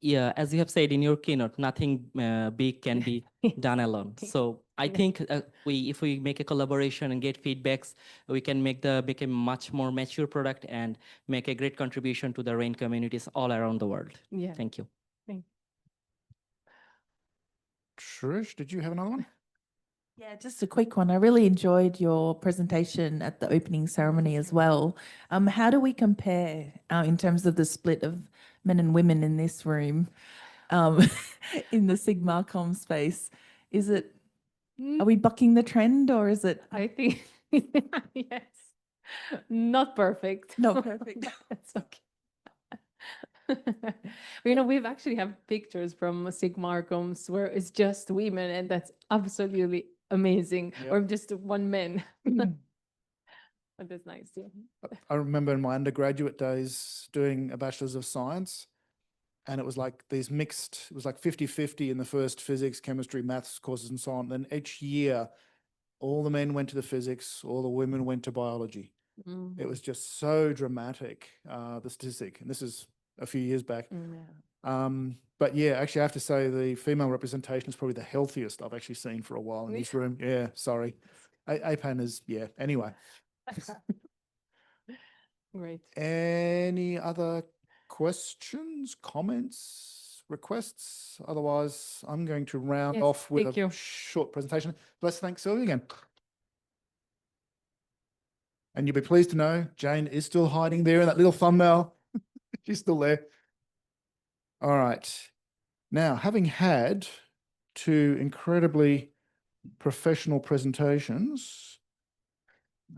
yeah, as you have said in your keynote, nothing big can be done alone. So I think if we make a collaboration and get feedbacks, we can make a much more mature product and make a great contribution to the RAIN communities all around the world. Yeah. Thank you. Trish, did you have another one? Yeah, just a quick one. I really enjoyed your presentation at the opening ceremony as well. How do we compare in terms of the split of men and women in this room in the SIG-Marcom space? Is it, are we bucking the trend, or is it? I think, yes, not perfect. Not perfect. That's okay. You know, we've actually have pictures from SIG-Marcoms where it's just women, and that's absolutely amazing. Yep. Or just one man. But that's nice. Yeah. I remember in my undergraduate days doing a Bachelor's of Science, and it was like these mixed, it was like 50-50 in the first physics, chemistry, maths courses and so on. Then each year, all the men went to the physics, all the women went to biology. It was just so dramatic, the statistic. And this is a few years back. But yeah, actually I have to say the female representation is probably the healthiest I've actually seen for a while in this room. Yeah, sorry. APAN is, yeah, anyway. Great. Any other questions, comments, requests? Otherwise, I'm going to round off with a short presentation. Let's thank Sylvia again. And you'll be pleased to know Jane is still hiding there in that little thumbnail. She's still there. All right. Now, having had two incredibly professional presentations,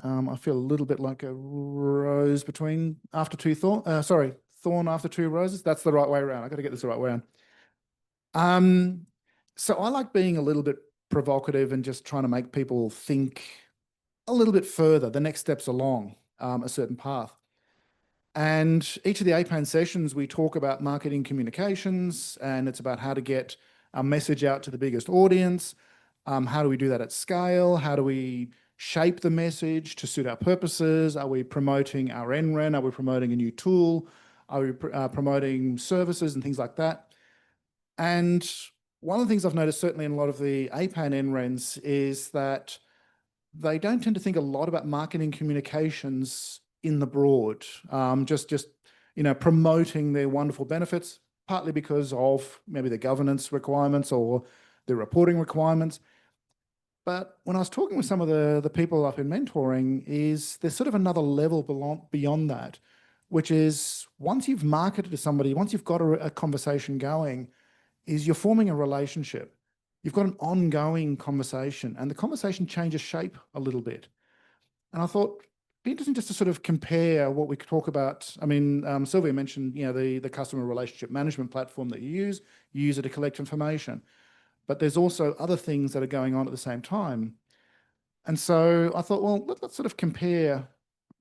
I feel a little bit like a rose between thorn after two roses. That's the right way around. I got to get this the right way around. So I like being a little bit provocative and just trying to make people think a little bit further, the next steps along a certain path. And each of the APAN sessions, we talk about marketing communications, and it's about how to get our message out to the biggest audience. How do we do that at scale? How do we shape the message to suit our purposes? Are we promoting our NREN? Are we promoting a new tool? Are we promoting services and things like that? And one of the things I've noticed, certainly in a lot of the APAN NRENs, is that they don't tend to think a lot about marketing communications in the broad, just promoting their wonderful benefits, partly because of maybe the governance requirements or the reporting requirements. But when I was talking with some of the people I've been mentoring, there's sort of another level beyond that, which is once you've marketed to somebody, once you've got a conversation going, is you're forming a relationship. You've got an ongoing conversation, and the conversation changes shape a little bit. And I thought it'd be interesting just to sort of compare what we could talk about. I mean, Sylvia mentioned, you know, the customer relationship management platform that you use it to collect information. But there's also other things that are going on at the same time. And so I thought, well, let's sort of compare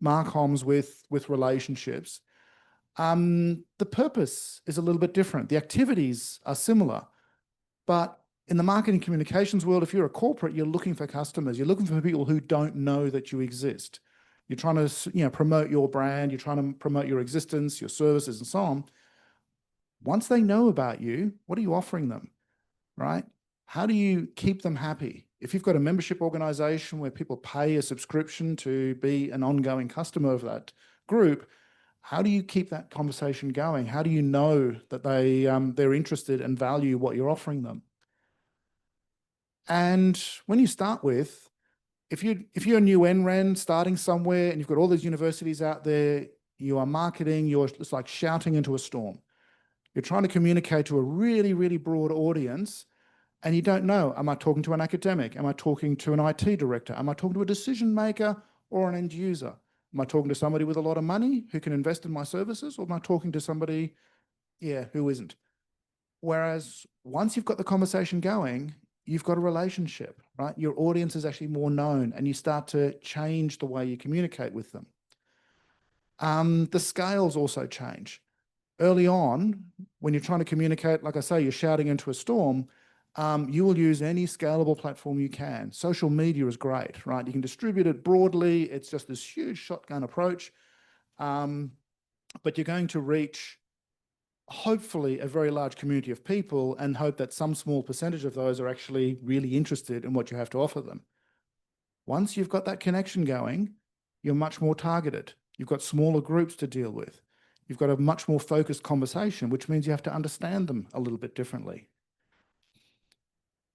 Marcoms with relationships. The purpose is a little bit different. The activities are similar, but in the marketing communications world, if you're a corporate, you're looking for customers. You're looking for people who don't know that you exist. You're trying to, you know, promote your brand. You're trying to promote your existence, your services, and so on. Once they know about you, what are you offering them, right? How do you keep them happy? If you've got a membership organization where people pay a subscription to be an ongoing customer of that group, how do you keep that conversation going? How do you know that they're interested and value what you're offering them? And when you start with, if you're a new NREN starting somewhere and you've got all these universities out there, you are marketing, it's like shouting into a storm. You're trying to communicate to a really, really broad audience, and you don't know, am I talking to an academic? Am I talking to an IT director? Am I talking to a decision maker or an end user? Am I talking to somebody with a lot of money who can invest in my services, or am I talking to somebody, who isn't? Whereas once you've got the conversation going, you've got a relationship, right? Your audience is actually more known, and you start to change the way you communicate with them. The scales also change. Early on, when you're trying to communicate, like I say, you're shouting into a storm, you will use any scalable platform you can. Social media is great, right? You can distribute it broadly. It's just this huge shotgun approach. But you're going to reach, hopefully, a very large community of people, and hope that some small percentage of those are actually really interested in what you have to offer them. Once you've got that connection going, you're much more targeted. You've got smaller groups to deal with. You've got a much more focused conversation, which means you have to understand them a little bit differently.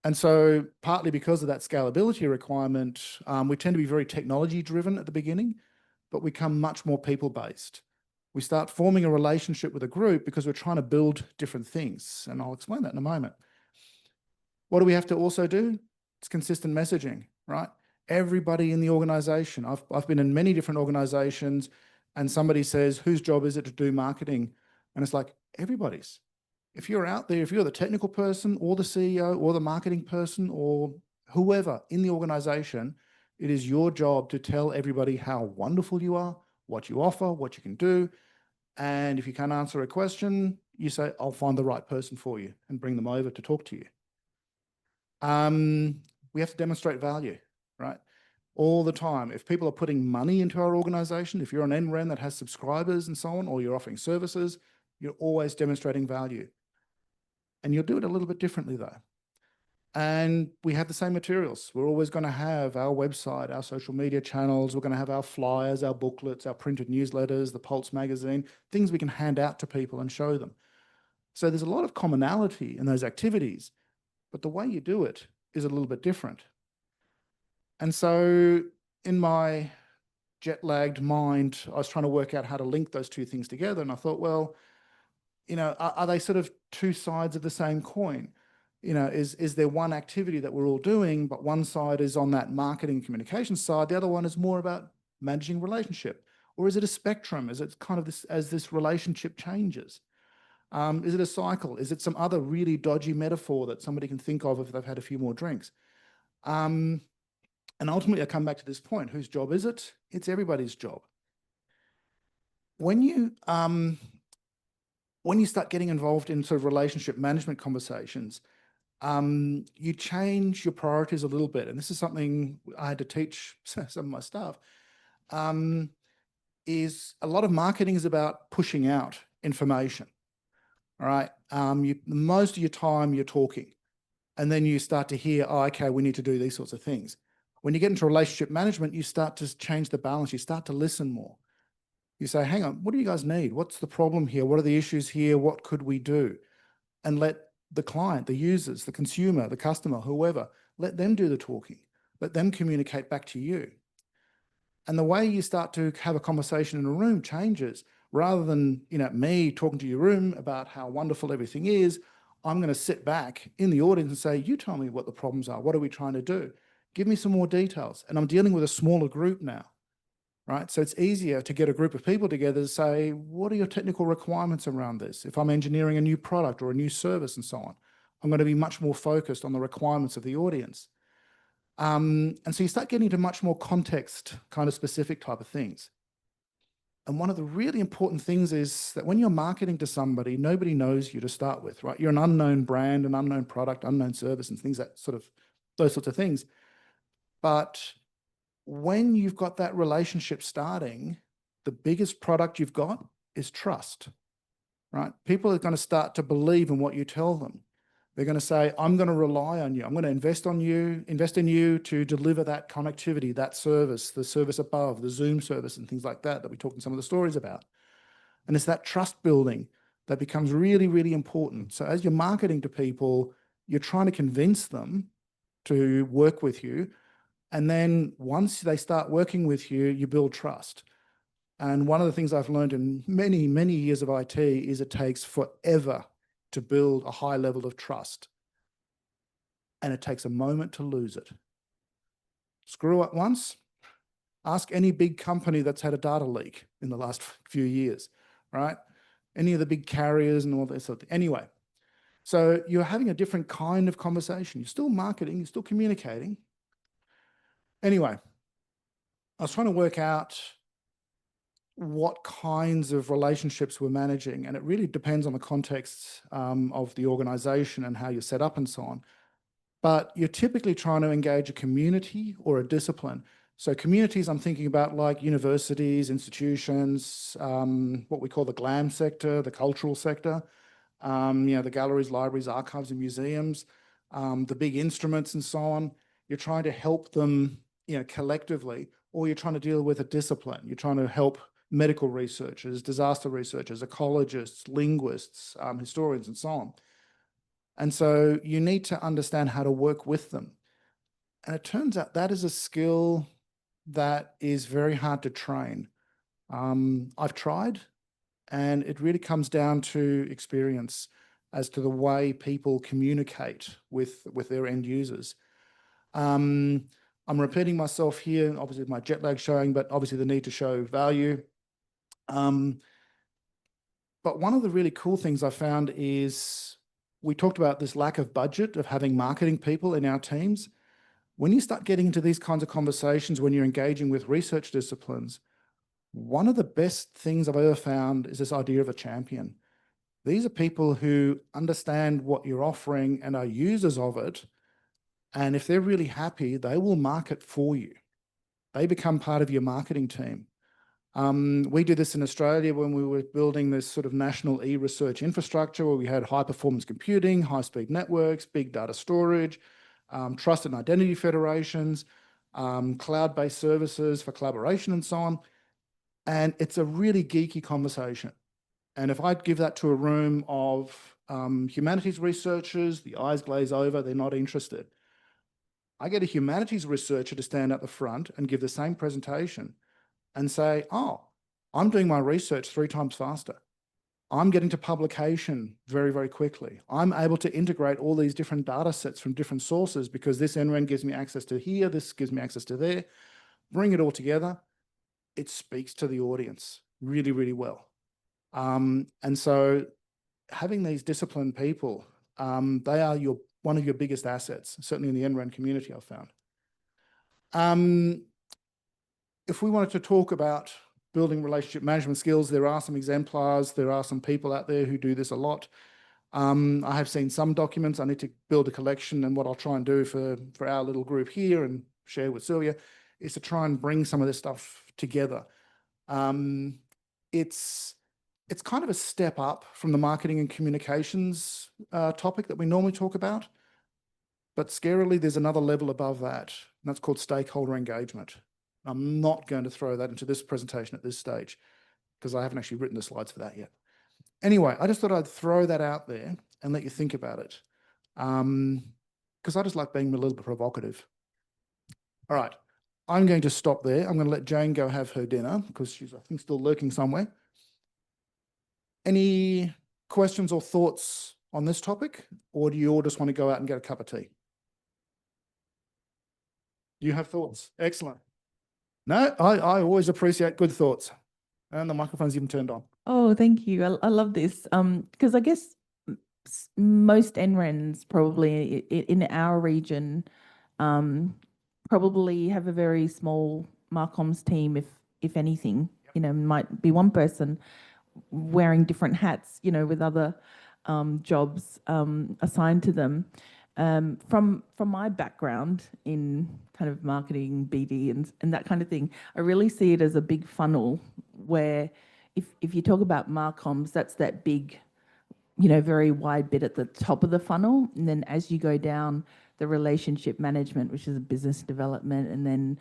And so partly because of that scalability requirement, we tend to be very technology driven at the beginning, but we become much more people-based. We start forming a relationship with a group because we're trying to build different things. And I'll explain that in a moment. What do we have to also do? It's consistent messaging, right? Everybody in the organization. I've been in many different organizations, and somebody says, whose job is it to do marketing? And it's like, everybody's. If you're out there, if you're the technical person or the CEO or the marketing person or whoever in the organization, it is your job to tell everybody how wonderful you are, what you offer, what you can do. And if you can't answer a question, you say, I'll find the right person for you and bring them over to talk to you. We have to demonstrate value, right? All the time. If people are putting money into our organization, if you're an NREN that has subscribers and so on, or you're offering services, you're always demonstrating value. And you'll do it a little bit differently though. And we have the same materials. We're always going to have our website, our social media channels. We're going to have our flyers, our booklets, our printed newsletters, the Pulse magazine, things we can hand out to people and show them. So there's a lot of commonality in those activities, but the way you do it is a little bit different. And so in my jet-lagged mind, I was trying to work out how to link those two things together. And I thought, well, you know, are they sort of two sides of the same coin? You know, is there one activity that we're all doing, but one side is on that marketing communication side, the other one is more about managing relationship? Or is it a spectrum? Is it kind of this, as this relationship changes? Is it a cycle? Is it some other really dodgy metaphor that somebody can think of if they've had a few more drinks? And ultimately, I come back to this point, whose job is it? It's everybody's job. When you start getting involved in sort of relationship management conversations, you change your priorities a little bit. And this is something I had to teach some of my staff, is a lot of marketing is about pushing out information, all right? Most of your time you're talking, and then you start to hear, oh, okay, we need to do these sorts of things. When you get into relationship management, you start to change the balance. You start to listen more. You say, hang on, what do you guys need? What's the problem here? What are the issues here? What could we do? And let the client, the users, the consumer, the customer, whoever, let them do the talking. Let them communicate back to you. And the way you start to have a conversation in a room changes. Rather than, you know, me talking to your room about how wonderful everything is, I'm going to sit back in the audience and say, you tell me what the problems are. What are we trying to do? Give me some more details. And I'm dealing with a smaller group now, right? So it's easier to get a group of people together to say, what are your technical requirements around this? If I'm engineering a new product or a new service and so on, I'm going to be much more focused on the requirements of the audience. And so you start getting into much more context, kind of specific type of things. And one of the really important things is that when you're marketing to somebody, nobody knows you to start with, right? You're an unknown brand, an unknown product, unknown service, and things that sort of, those sorts of things. But when you've got that relationship starting, the biggest product you've got is trust, right? People are going to start to believe in what you tell them. They're going to say, I'm going to rely on you. I'm going to invest in you to deliver that connectivity, that service, the service above, the Zoom service and things like that we talked in some of the stories about. And it's that trust building that becomes really, really important. So as you're marketing to people, you're trying to convince them to work with you. And then once they start working with you, you build trust. And one of the things I've learned in many, many years of IT is it takes forever to build a high level of trust. And it takes a moment to lose it. Screw up once, ask any big company that's had a data leak in the last few years, right? Any of the big carriers and all this sort of thing. Anyway, so you're having a different kind of conversation. You're still marketing, you're still communicating. Anyway, I was trying to work out what kinds of relationships we're managing, and it really depends on the context of the organization and how you're set up and so on. But you're typically trying to engage a community or a discipline. So communities, I'm thinking about like universities, institutions, what we call the GLAM sector, the cultural sector, the galleries, libraries, archives, and museums, the big instruments and so on. You're trying to help them, collectively, or you're trying to deal with a discipline. You're trying to help medical researchers, disaster researchers, ecologists, linguists, historians, and so on. And so you need to understand how to work with them. And it turns out that is a skill that is very hard to train. I've tried, and it really comes down to experience as to the way people communicate with their end users. I'm repeating myself here, obviously my jet lag showing, but obviously the need to show value. But one of the really cool things I found is we talked about this lack of budget of having marketing people in our teams. When you start getting into these kinds of conversations, when you're engaging with research disciplines, one of the best things I've ever found is this idea of a champion. These are people who understand what you're offering and are users of it. And if they're really happy, they will market for you. They become part of your marketing team. We did this in Australia when we were building this sort of national e-research infrastructure where we had high-performance computing, high-speed networks, big data storage, trust and identity federations, cloud-based services for collaboration and so on. And it's a really geeky conversation. And if I give that to a room of humanities researchers, the eyes glaze over, they're not interested. I get a humanities researcher to stand at the front and give the same presentation and say, oh, I'm doing my research 3 times faster. I'm getting to publication very, very quickly. I'm able to integrate all these different data sets from different sources because this NREN gives me access to here, this gives me access to there. Bring it all together. It speaks to the audience really, really well. And so having these disciplined people, they are one of your biggest assets, certainly in the NREN community, I've found. If we wanted to talk about building relationship management skills, there are some exemplars. There are some people out there who do this a lot. I have seen some documents. I need to build a collection, and what I'll try and do for our little group here and share with Sylvia is to try and bring some of this stuff together. It's kind of a step up from the marketing and communications topic that we normally talk about, but scarily there's another level above that, and that's called stakeholder engagement. I'm not going to throw that into this presentation at this stage because I haven't actually written the slides for that yet. Anyway, I just thought I'd throw that out there and let you think about it because I just like being a little bit provocative. All right, I'm going to stop there. I'm going to let Jane go have her dinner because she's, I think, still lurking somewhere. Any questions or thoughts on this topic, or do you all just want to go out and get a cup of tea? You have thoughts? Excellent. No, I always appreciate good thoughts. And the microphone's even turned on. Oh, thank you. I love this. Because I guess most NRENs probably in our region probably have a very small Marcoms team, if anything. You know, might be one person wearing different hats, you know, with other jobs assigned to them. From my background in kind of marketing, BD, and that kind of thing, I really see it as a big funnel where if you talk about Marcoms, that's that big, you know, very wide bit at the top of the funnel. And then as you go down, the relationship management, which is business development, and then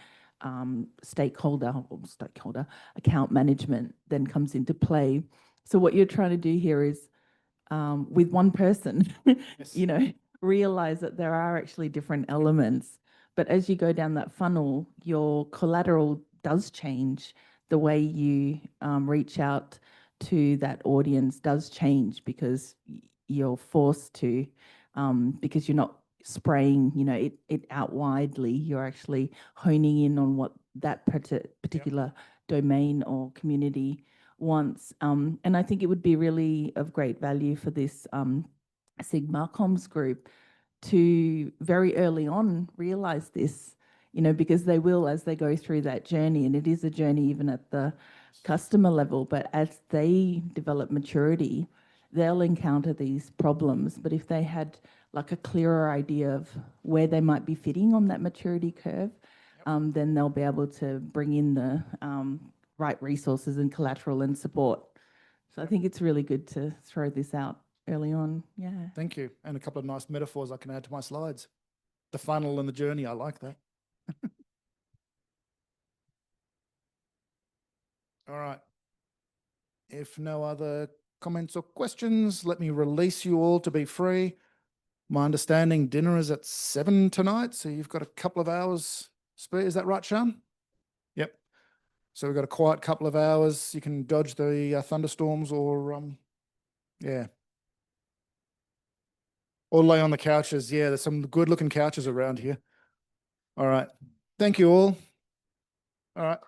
stakeholder account management then comes into play. So what you're trying to do here is with one person, Yes. you know, realize that there are actually different elements. But as you go down that funnel, your collateral does change. The way you reach out to that audience does change because you're forced to, because you're not spraying, you know, it out widely. You're actually honing in on what that particular domain or community wants. And I think it would be really of great value for this SIG-Marcoms group to very early on realize this, you know, because they will as they go through that journey, and it is a journey even at the customer level, but as they develop maturity, they'll encounter these problems. But if they had like a clearer idea of where they might be fitting on that maturity curve, then they'll be able to bring in the right resources and collateral and support. So I think it's really good to throw this out early on. Yeah. Thank you. And a couple of nice metaphors I can add to my slides. The funnel and the journey, I like that. All right. If no other comments or questions, let me release you all to be free. My understanding dinner is at 7 tonight, so you've got a couple of hours spare. Is that right, Sean? Yep. So we've got a quiet couple of hours. You can dodge the thunderstorms or, yeah. Or lay on the couches. Yeah, there's some good looking couches around here. All right. Thank you all. All right.